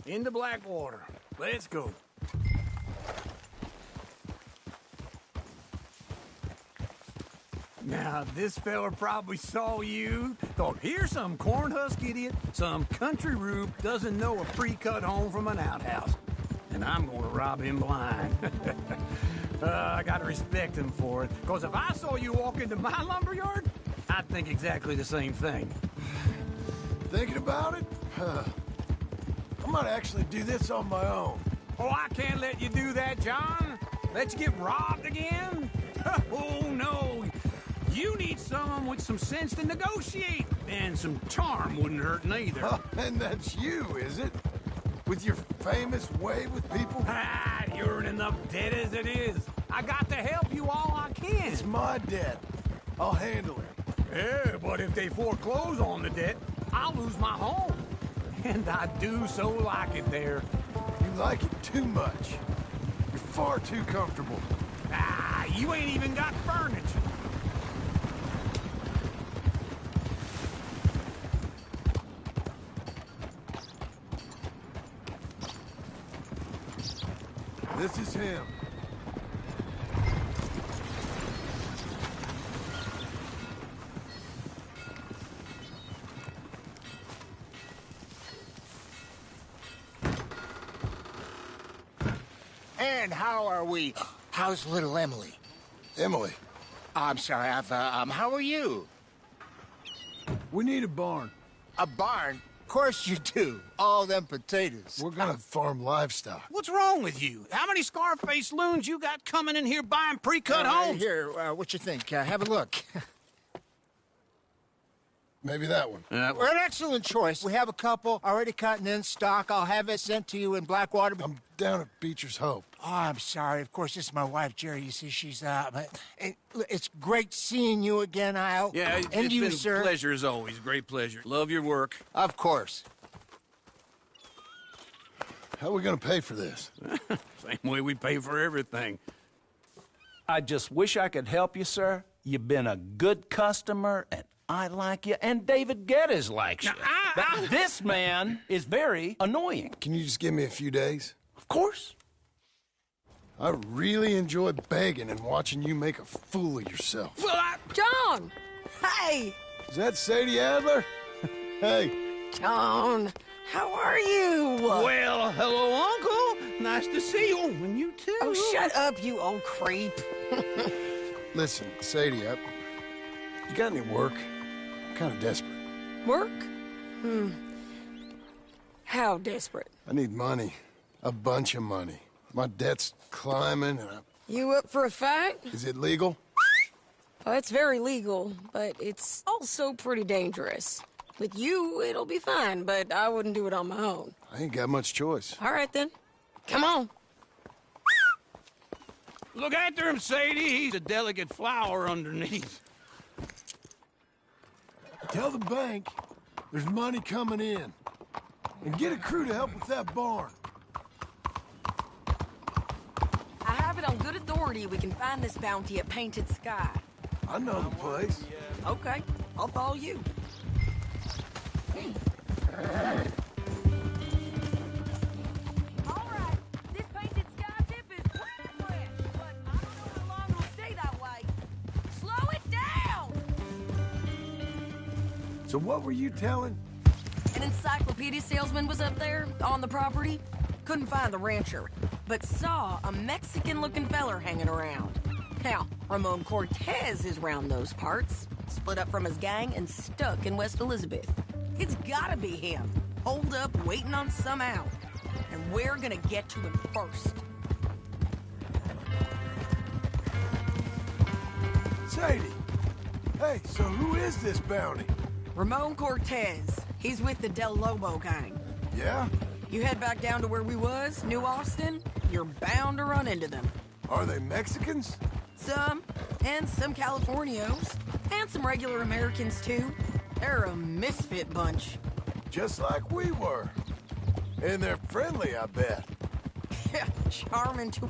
Into Blackwater. Let's go. Now, this fella probably saw you, thought, here's some cornhusk idiot, some country rube doesn't know a pre-cut home from an outhouse. And I'm gonna rob him blind. I gotta respect him for it, because if I saw you walk into my lumberyard, I'd think exactly the same thing. Thinking about it? I might actually do this on my own. Oh, I can't let you do that, John. Let you get robbed again? Oh, no. You need someone with some sense to negotiate. And some charm wouldn't hurt neither. And that's you, is it? With your famous way with people? Ah, you're in enough debt as it is. I got to help you all I can. It's my debt. I'll handle it. Yeah, but if they foreclose on the debt, I'll lose my home. And I do so like it there. You like it too much. You're far too comfortable. Ah, you ain't even got furniture. This is him. And how are we? How's little Emily? Emily. I'm sorry, how are you? We need a barn. A barn? Of course you do. All them potatoes. We're gonna farm livestock. What's wrong with you? How many Scarface loons you got coming in here buying pre-cut homes? Here, what you think? Have a look. Maybe that one. Well, an excellent choice. We have a couple already cut and in stock. I'll have it sent to you in Blackwater. I'm down at Beecher's Hope. Oh, I'm sorry. Of course, this is my wife, Jerry. You see, she's but it's great seeing you again, Al. Yeah, and it's you, been sir. a pleasure as always. Great pleasure. Love your work. Of course. How are we gonna pay for this? Same way we pay for everything. I just wish I could help you, sir. You've been a good customer, and I like you, and David Geddes likes you. But this man is very annoying. Can you just give me a few days? Of course. I really enjoy begging and watching you make a fool of yourself. Well, John! Hey! Is that Sadie Adler? Hey. John, how are you? Well, hello, Uncle. Nice to see you. And you too. Oh, shut up, you old creep. Listen, Sadie, you got any work? I'm kind of desperate. Work? How desperate? I need money. A bunch of money. My debt's climbing, and You up for a fight? Is it legal? Well, it's very legal, but it's also pretty dangerous. With you, it'll be fine, but I wouldn't do it on my own. I ain't got much choice. All right, then. Come on. Look after him, Sadie. He's a delicate flower underneath. Tell the bank there's money coming in. And get a crew to help with that barn. I have it on good authority we can find this bounty at Painted Sky. I know the place. Okay, I'll follow you. All right, this Painted Sky tip is pretty fresh, but I don't know how long it'll stay that way. Slow it down! So what were you telling? An encyclopedia salesman was up there on the property. Couldn't find the rancher, but saw a Mexican-looking feller hanging around. Now, Ramon Cortez is round those parts, split up from his gang and stuck in West Elizabeth. It's gotta be him, holed up waiting on some out. And we're gonna get to him first. Sadie! Hey, so who is this bounty? Ramon Cortez. He's with the Del Lobo gang. Yeah? You head back down to where we was, New Austin, you're bound to run into them. Are they Mexicans? Some, and some Californios, and some regular Americans too. They're a misfit bunch. Just like we were. And they're friendly, I bet. Yeah, charming to...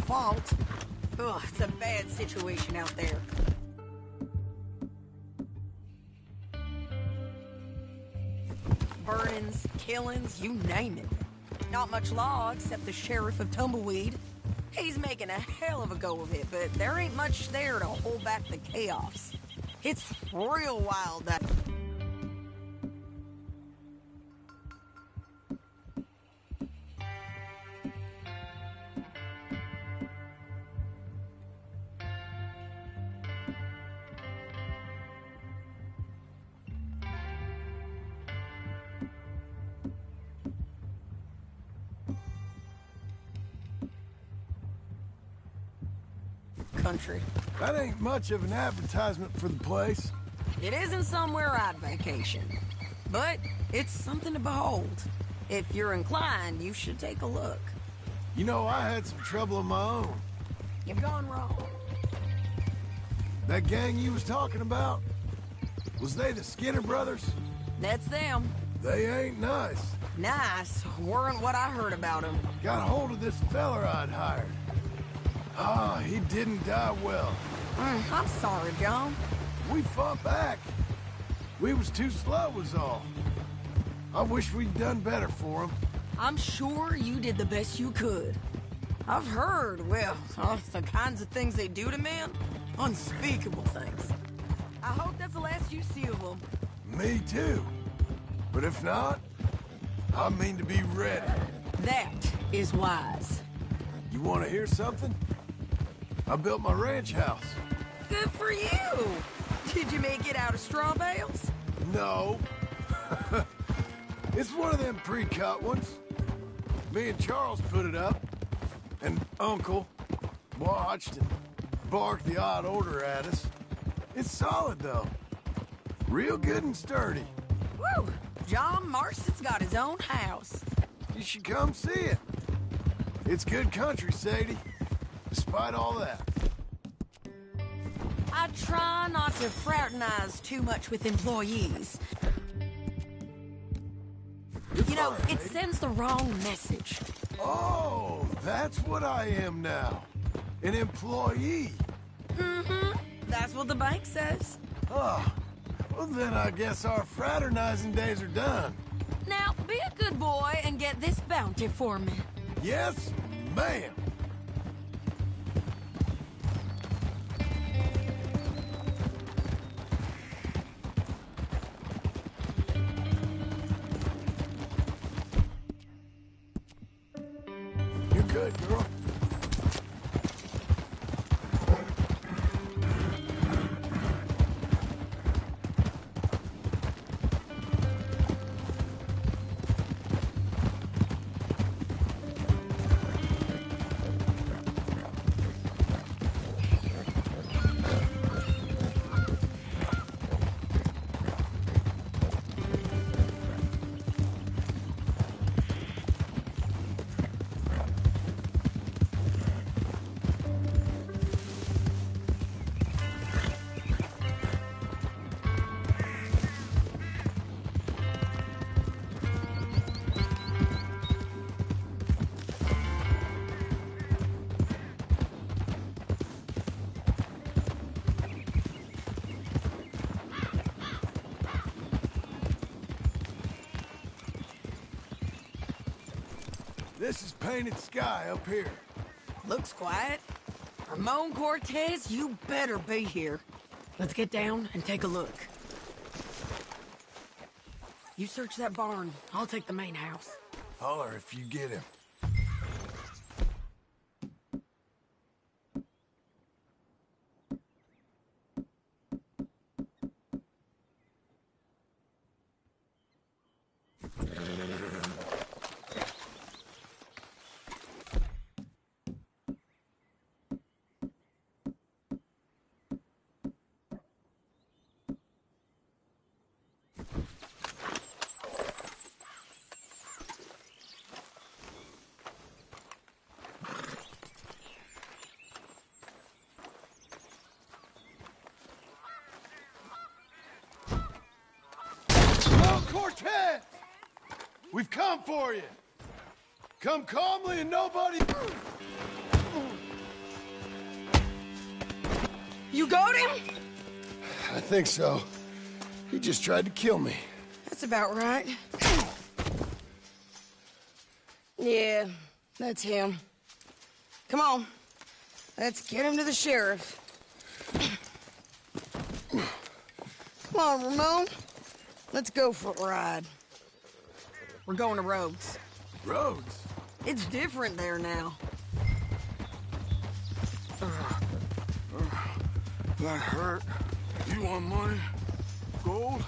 fault. Ugh, it's a bad situation out there. burnings, killings, you name it. Not much law except the sheriff of Tumbleweed. He's making a hell of a go of it, but there ain't much there to hold back the chaos. It's real wild that... country. That ain't much of an advertisement for the place. It isn't somewhere I'd vacation, but it's something to behold. If you're inclined, you should take a look. You know, I had some trouble of my own. You've gone wrong. That gang you was talking about, was they the Skinner brothers? That's them. They ain't nice. Nice weren't what I heard about them. Got a hold of this feller I'd hired. Ah, he didn't die well. I'm sorry, John. We fought back. We was too slow was all. I wish we'd done better for him. I'm sure you did the best you could. I've heard, well, the kinds of things they do to men. Unspeakable things. I hope that's the last you see of them. Me too. But if not, I mean to be ready. That is wise. You want to hear something? I built my ranch house. Good for you! Did you make it out of straw bales? No. It's one of them pre-cut ones. Me and Charles put it up, and Uncle watched and barked the odd order at us. It's solid, though. Real good and sturdy. Woo! John Marston's got his own house. You should come see it. It's good country, Sadie. Despite all that. I try not to fraternize too much with employees. You know, it sends the wrong message. Oh, that's what I am now. An employee. Mm-hmm. That's what the bank says. Oh, well then I guess our fraternizing days are done. Now, be a good boy and get this bounty for me. Yes, ma'am. You're good, girl. This is painted sky up here. Looks quiet. Ramon Cortez, you better be here. Let's get down and take a look. You search that barn. I'll take the main house. Holler if you get him. Cortez! We've come for you. Come calmly and nobody... You got him? I think so. He just tried to kill me. That's about right. Yeah, that's him. Come on. Let's get him to the sheriff. Come on, Ramon. Let's go for a ride. We're going to Rhodes. Rhodes? It's different there now. That hurt. You want money? Gold?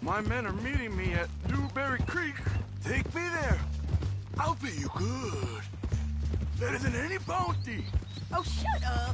My men are meeting me at Dewberry Creek. Take me there. I'll pay you good. Better than any bounty. Oh, shut up.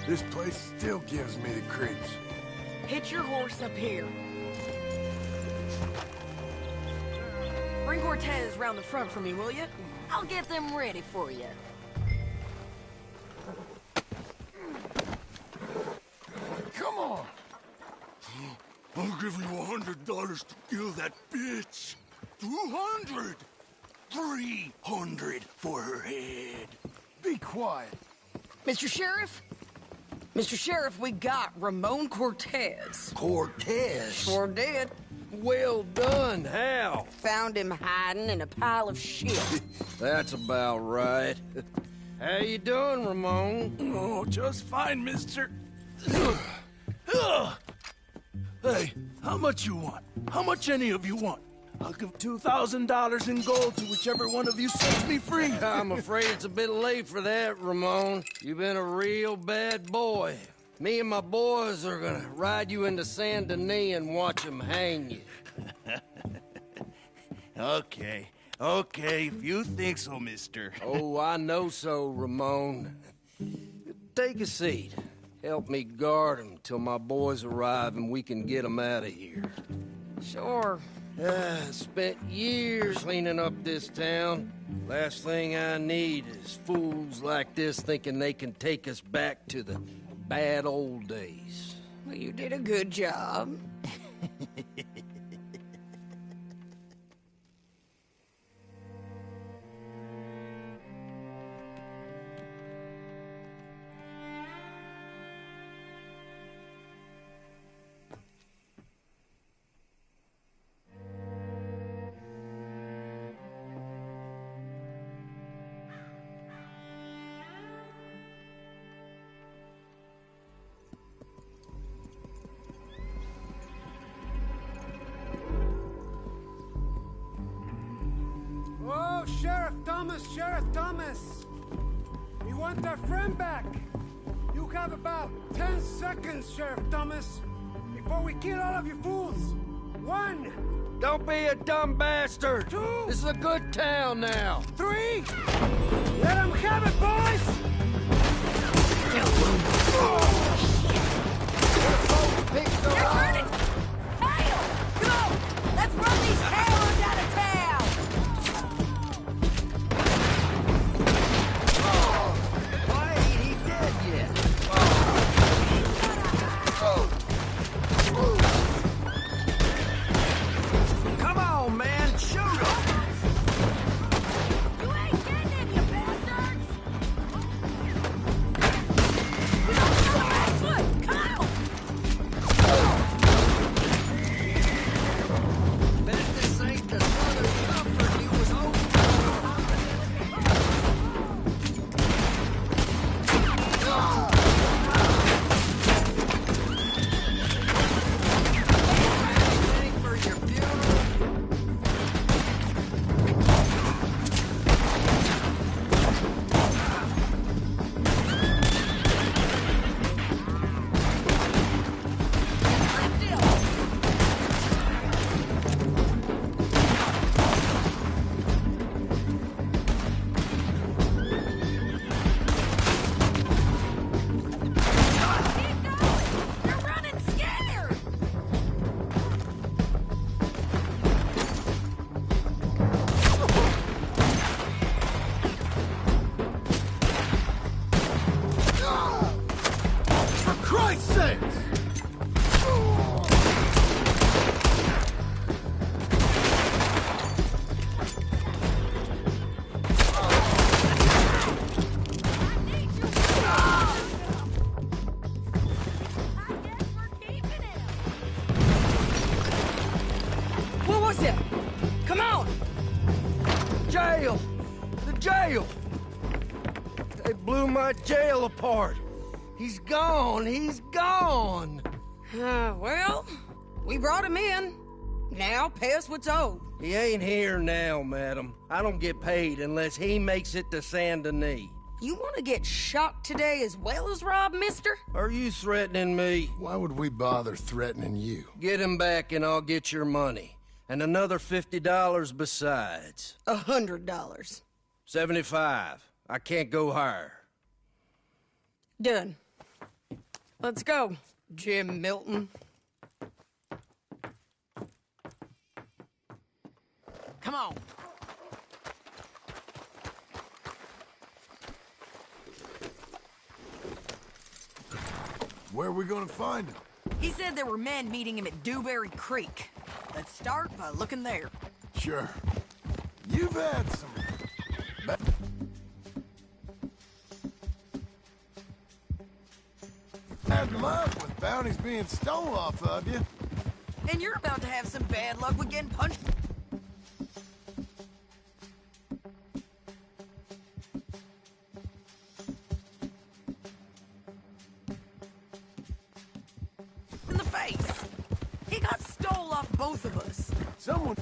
This place still gives me the creeps. Hitch your horse up here. Bring Cortez round the front for me, will you? I'll get them ready for you. Come on! I'll give you $100 to kill that bitch. 200! 300 for her head. Be quiet. Mr. Sheriff? Mr. Sheriff, we got Ramon Cortez. Cortez? Sure did. Well done. How? Found him hiding in a pile of shit. That's about right. How you doing, Ramon? Oh, just fine, mister. Hey, how much you want? How much any of you want? I'll give $2,000 in gold to whichever one of you sets me free. I'm afraid it's a bit late for that, Ramon. You've been a real bad boy. Me and my boys are gonna ride you into Saint Denis and watch them hang you. Okay, if you think so, mister. Oh, I know so, Ramon. Take a seat. Help me guard them till my boys arrive and we can get them out of here. Sure. Spent years cleaning up this town. Last thing I need is fools like this thinking they can take us back to the bad old days. Well, you did a good job. Oh, Sheriff Thomas! We want our friend back! You have about 10 seconds, Sheriff Thomas, before we kill all of you fools! 1! Don't be a dumb bastard! 2! This is a good town now! 3! Let them have it, boys! You're hurting! Hail! Come on! Let's run these cowards out of town! Why ain't he dead yet? Come on, man! Shoot him! You ain't getting him, you They blew my jail apart. He's gone. He's gone. Well, we brought him in. Now pay us what's owed. He ain't here now, madam. I don't get paid unless he makes it to Saint Denis. You want to get shot today as well as Rob, mister? Are you threatening me? Why would we bother threatening you? Get him back and I'll get your money. And another $50 besides. $100. 75. I can't go higher. Done. Let's go, Jim Milton. Come on. Where are we gonna find him? He said there were men meeting him at Dewberry Creek. Let's start by looking there. Sure. You've had some... bad luck with bounties being stolen off of you. And you're about to have some bad luck with getting punched in the face. He got stole off both of us. Someone...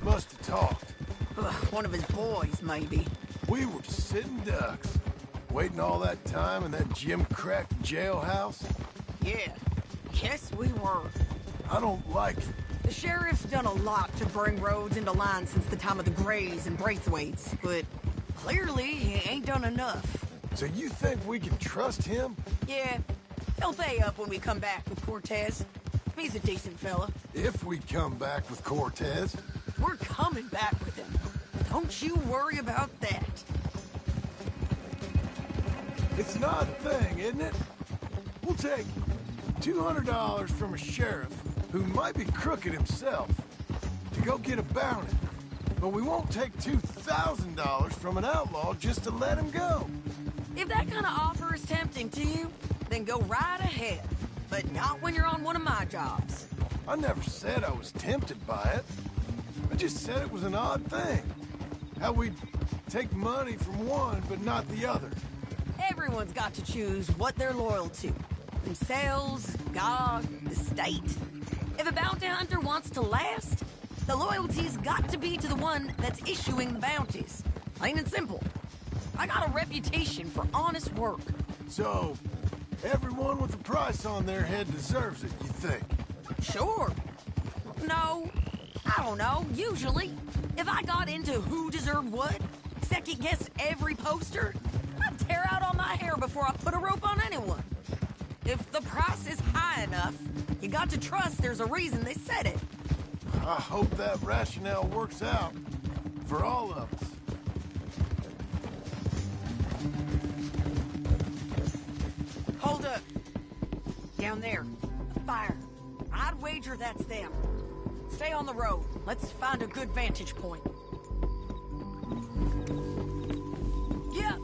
must have talked. One of his boys, maybe. We were sitting ducks, waiting all that time in that gim-crack jailhouse. Yeah, yes we were. I don't like it. The sheriff's done a lot to bring roads into line since the time of the Grays and Braithwaites, but clearly he ain't done enough. So you think we can trust him? Yeah, he'll pay up when we come back with Cortez. He's a decent fella. If we come back with Cortez. We're coming back with him. Don't you worry about that. It's an odd thing, isn't it? We'll take $200 from a sheriff who might be crooked himself to go get a bounty. But we won't take $2,000 from an outlaw just to let him go. If that kind of offer is tempting to you, then go right ahead. But not when you're on one of my jobs. I never said I was tempted by it. I just said it was an odd thing. How we'd take money from one, but not the other. Everyone's got to choose what they're loyal to. Themselves, God, the state. If a bounty hunter wants to last, the loyalty's got to be to the one that's issuing the bounties. Plain and simple. I got a reputation for honest work. So, everyone with a price on their head deserves it, you think? Sure. No, I don't know, usually. If I got into who deserved what, second-guessed every poster, I'd tear out all my hair before I put a rope on anyone. If the price is high enough, you got to trust there's a reason they said it. I hope that rationale works out for all of us. Hold up. Down there. A fire. I'd wager that's them. Stay on the road. Let's find a good vantage point. Yeah.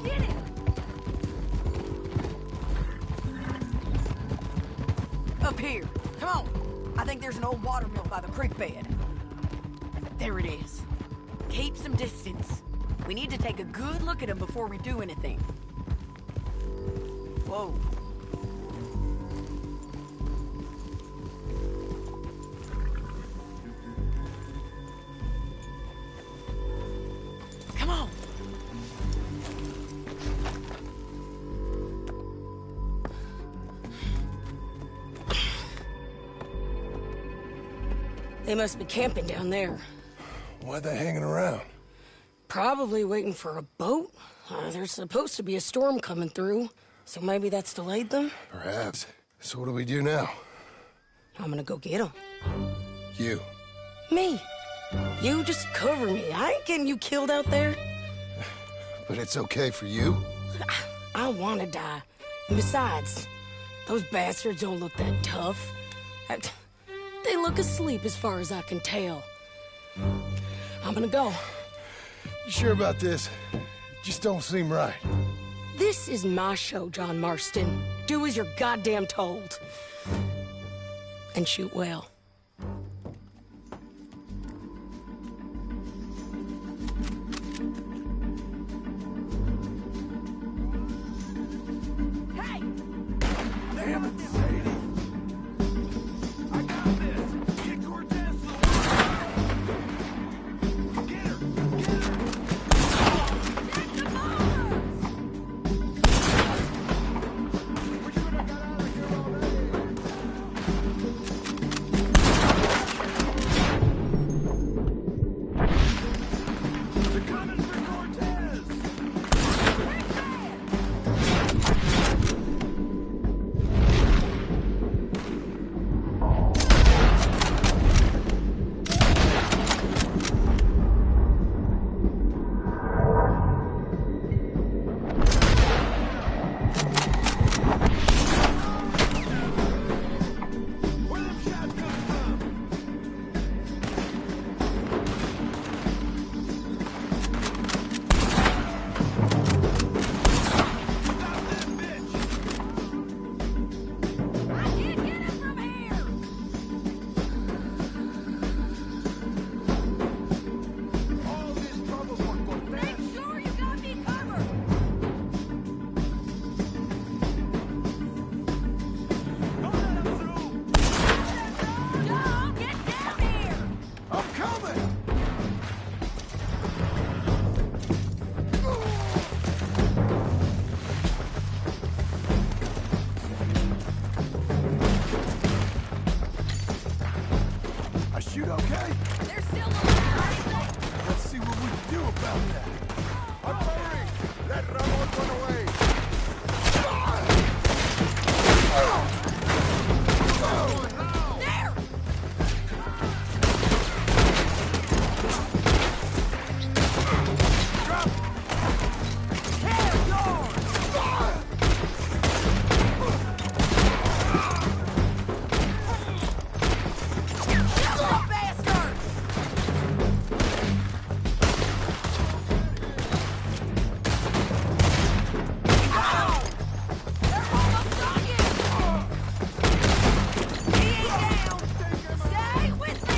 Get it! Up here. Come on. I think there's an old watermill by the creek bed. There it is. Keep some distance. We need to take a good look at him before we do anything. Whoa. Come on. They must be camping down there. Why are they hanging around? Probably waiting for a boat. There's supposed to be a storm coming through, so maybe that's delayed them? Perhaps. So what do we do now? I'm gonna go get them. You. Me. You just cover me. I ain't getting you killed out there. But it's okay for you? I want to die. And besides, those bastards don't look that tough. They look asleep as far as I can tell. I'm gonna go. You sure about this? Just don't seem right. This is my show, John Marston. Do as you're goddamn told. And shoot well. Hey! Damn it, Sadie. I got this! Get Cortez to the wall! Get her! Get her! Get the bars! We should have got out of here already! They're coming for Cortez! Where them shots coming from? Stop that bitch! I can't get it from here! All this trouble for Cortez! Make sure you got me covered! Don't let him through! John, get down here! I'm coming! I shoot okay? They're still alive! Let's see what we can do about that. I'm firing! Let Ramon run away! There! Hell, yours! Kill that bastard! Ow! They're almost on you! He ain't down! Stay with me!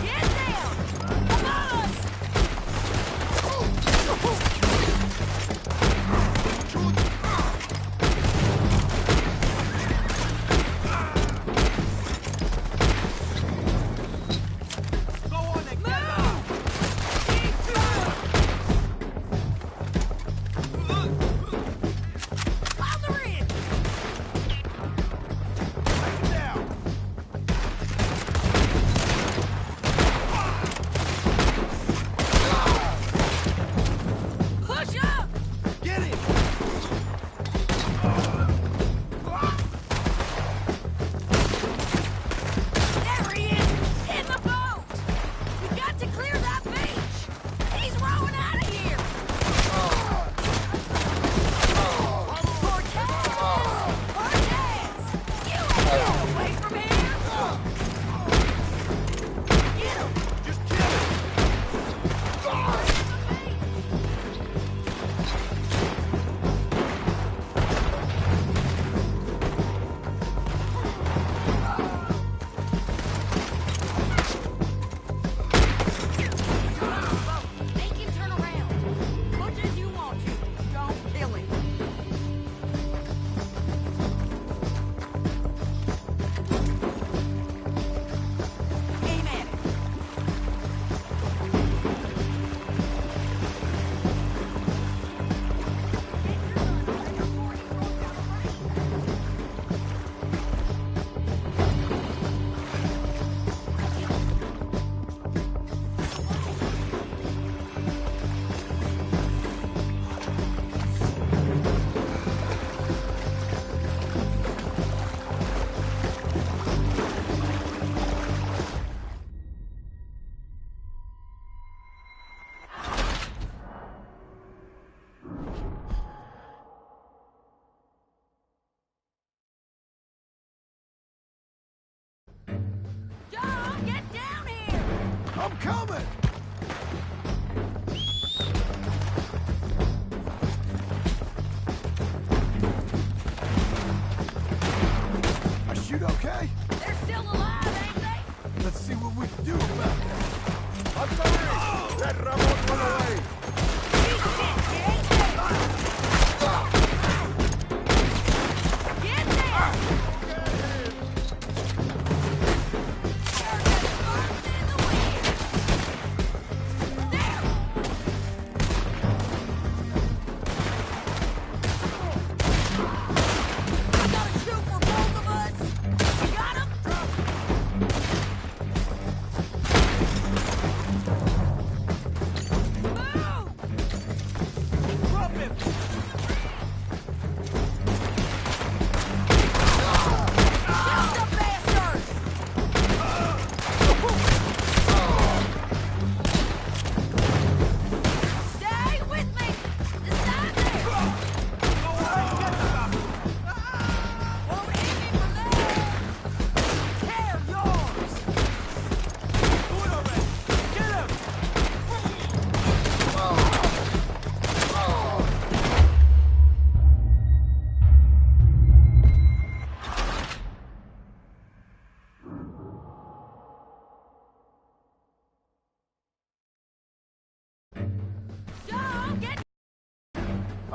Get down! Above us! Go on and get On the ridge! Take him down! Push up! Get him! There he is! In the boat! You got to clear that beach! He's rowing out of here! Cortez! Cortez! You ain't getting away from here! Get him! Just kill him! Make him turn around. Much as you want to. Don't kill him. Aim at it. John, get down here! I'm coming!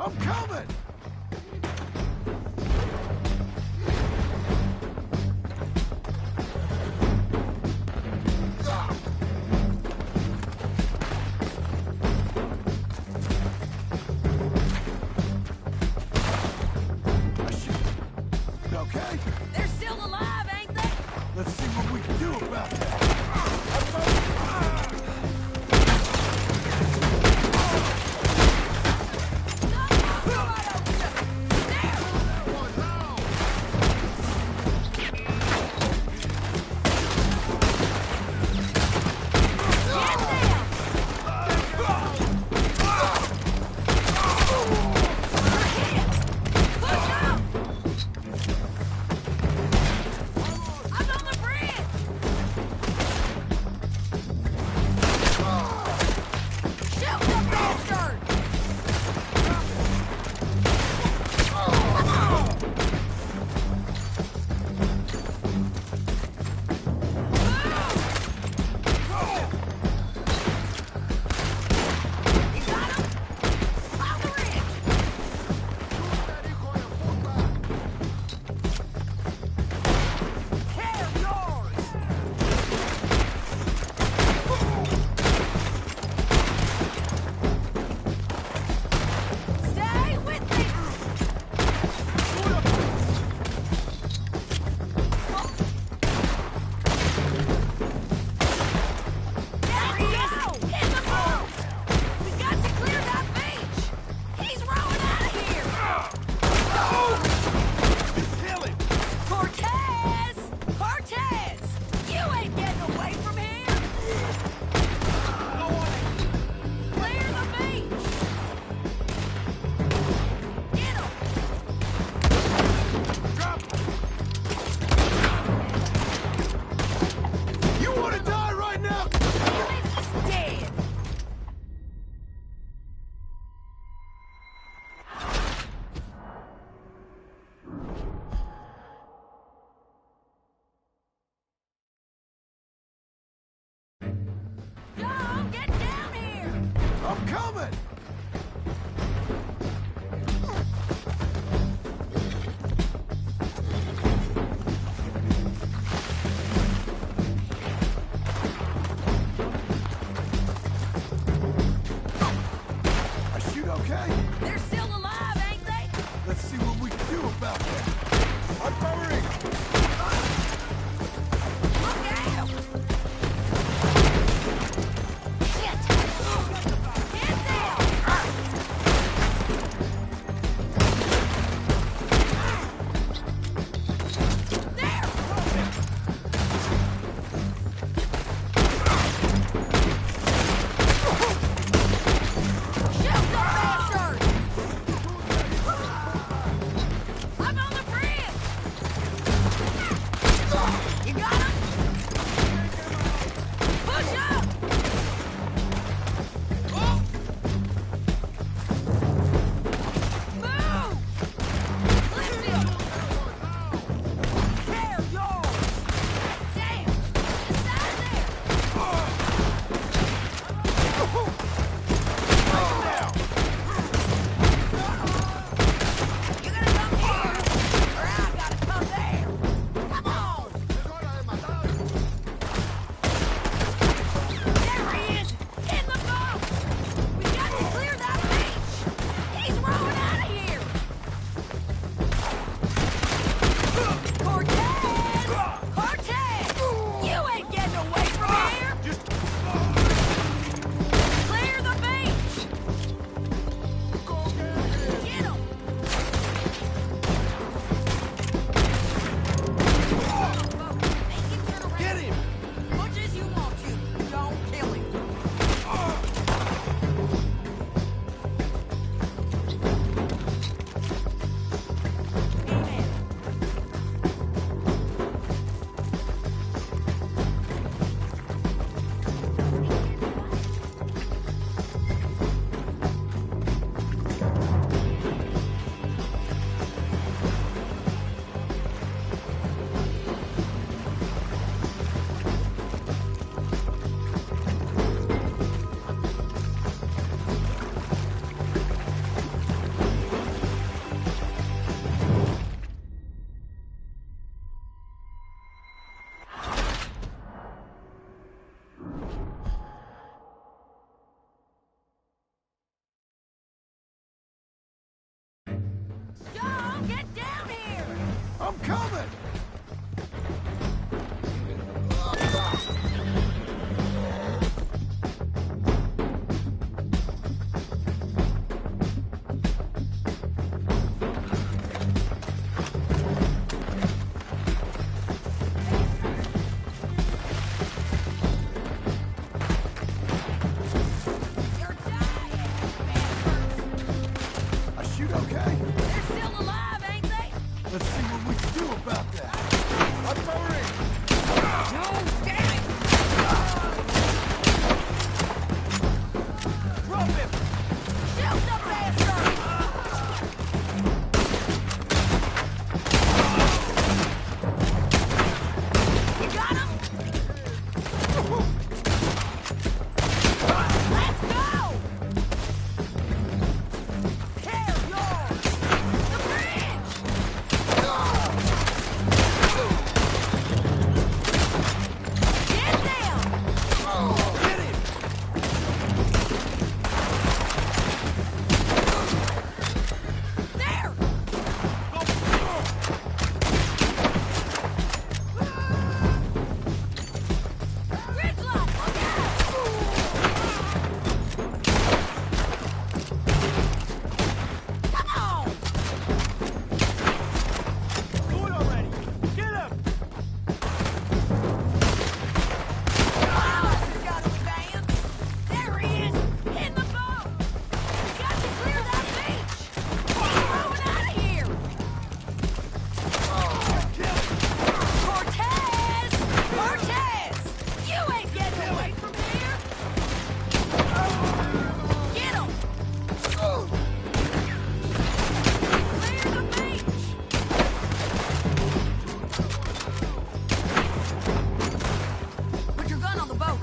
I'm coming! Okay? They're still alive, ain't they? Let's see what we can do about that. I'm coming! I shoot okay? They're still alive, ain't they? Let's see what we can do about that. I'm firing! Look out! Shit! Get down! There! Shoot the bastard! I'm coming! I shoot okay? They're still alive, ain't they? Let's see what we can do about that. I'm firing! No, damn it! Drop him! Shoot the bastard! You got him? Let's go! Hell, yours! The bridge! Get down! Get him! There! Gridlock, look out! Come on! Do it already! Get him! Wallace has got to advance! There he is! In the boat! We got to clear that beach! We're moving out of here! Cortez! Cortez! You ain't getting away from here! Get him! Clear the beach! Put your gun on the boat.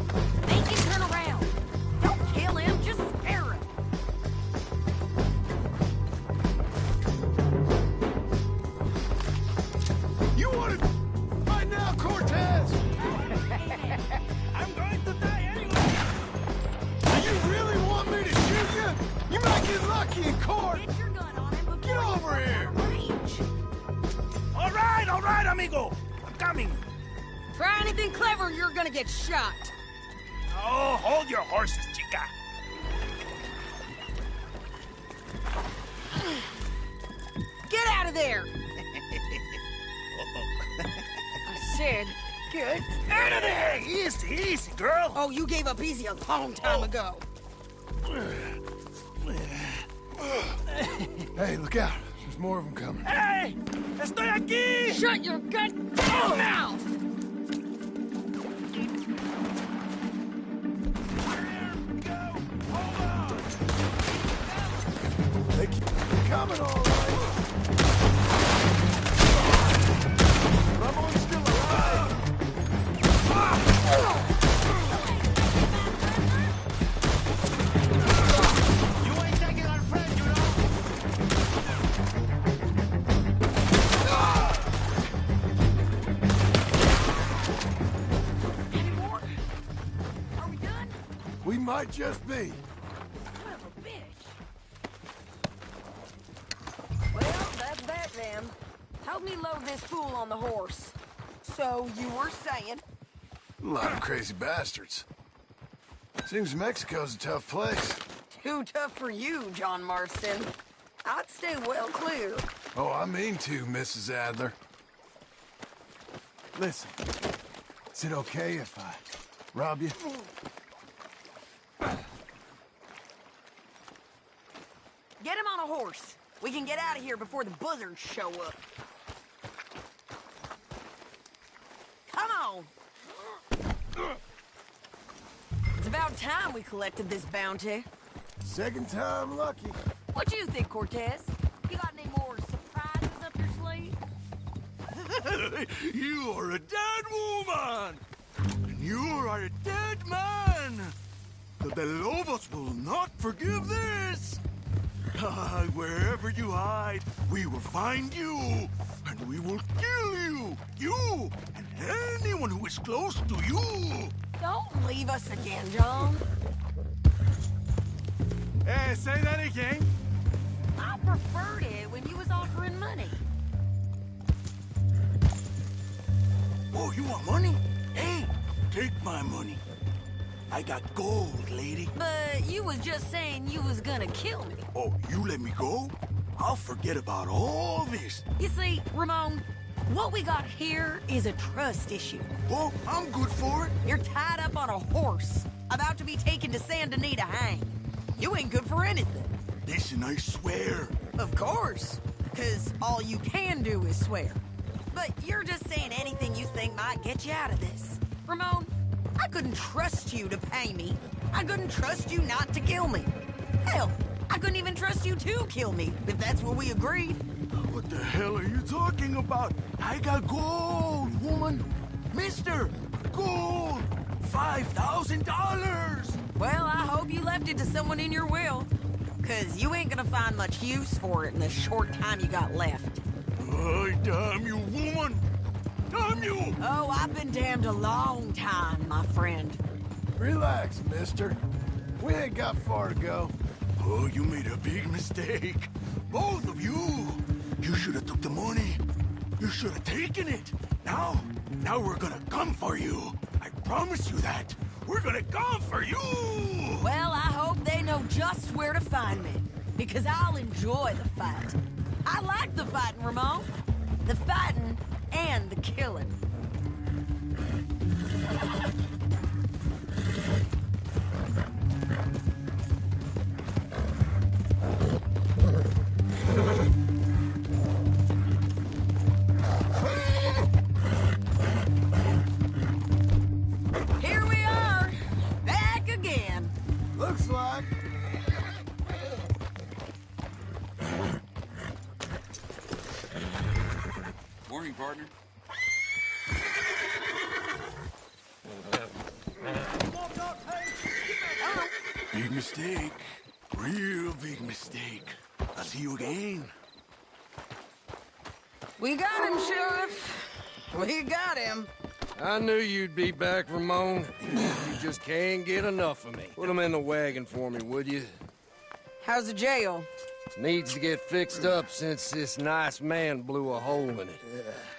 Make him turn around. Don't kill him, just scare him. You want to fight now, Cortez? I'm going to die anyway! Do you really want me to shoot you? You might get lucky in court. Get your gun on him before Get he's over here. reach. All right, amigo! I'm coming! Try anything clever, you're gonna get shot. Oh, hold your horses, chica! Get out of there! I said, get out of there! Easy, easy, girl! Oh, you gave up easy a long time ago. Hey, look out. There's more of them coming. Hey! Estoy aquí! Shut your goddamn mouth! They keep coming all right. Ramon's still alive. You ain't taking our friend, you know? Any more? Are we done? We might just be. Son of a bitch. Well, that's that then. Help me load this fool on the horse. So, you were saying? A lot of crazy bastards. Seems Mexico's a tough place. Too tough for you, John Marston. I'd stay well clear. Oh, I mean to, Mrs. Adler. Listen, is it okay if I rob you? Get him on a horse. We can get out of here before the buzzards show up. Come on. It's about time we collected this bounty. Second time lucky. What you think, Cortez? You got any more surprises up your sleeve? You are a dead woman! And you are a dead man! The De Lobos will not forgive this! Wherever you hide, we will find you, and we will kill you! You, and anyone who is close to you! Don't leave us again, John. Hey, say that again. I preferred it when you was offering money. Oh, you want money? Hey, take my money. I got gold, lady. But you was just saying you was gonna kill me. Oh, you let me go? I'll forget about all this. You see, Ramon, what we got here is a trust issue. Oh, I'm good for it. You're tied up on a horse, about to be taken to Saint Denis to hang. You ain't good for anything. Listen, I swear. Of course, because all you can do is swear. But you're just saying anything you think might get you out of this. Ramon, I couldn't trust you to pay me. I couldn't trust you not to kill me. Hell, I couldn't even trust you to kill me, if that's what we agreed. What the hell are you talking about? I got gold, woman. Mister, gold. $5,000. Well, I hope you left it to someone in your will. Because you ain't gonna find much use for it in the short time you got left. Oh, damn you, woman! Damn you! Oh, I've been damned a long time, my friend. Relax, mister. We ain't got far to go. Oh, you made a big mistake. Both of you. You should have took the money. You should have taken it. Now we're gonna come for you. I promise you that. We're gonna come for you! Well, I hope they know just where to find me. Because I'll enjoy the fight. I like the fighting, Ramon. The fighting and the killing. Here we are, back again. Looks like. Morning, partner. Big mistake. Real big mistake. I'll see you again. We got him, Sheriff. We got him. I knew you'd be back, Ramon. You just can't get enough of me. Put him in the wagon for me, would you? How's the jail? Needs to get fixed up since this nice man blew a hole in it.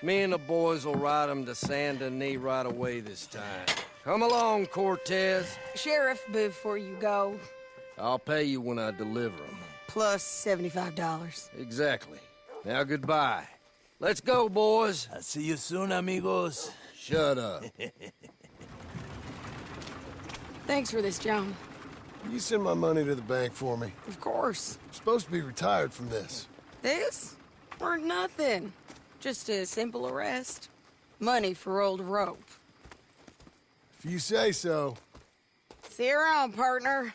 Me and the boys will ride him to Saint Denis right away this time. Come along, Cortez. Sheriff, before you go, I'll pay you when I deliver him. plus $75. Exactly. Now goodbye. Let's go, boys. I'll see you soon, amigos. Shut up. Thanks for this, John. You send my money to the bank for me. Of course. I'm supposed to be retired from this. This? Weren't nothing. Just a simple arrest. Money for old rope. If you say so. See you around, partner.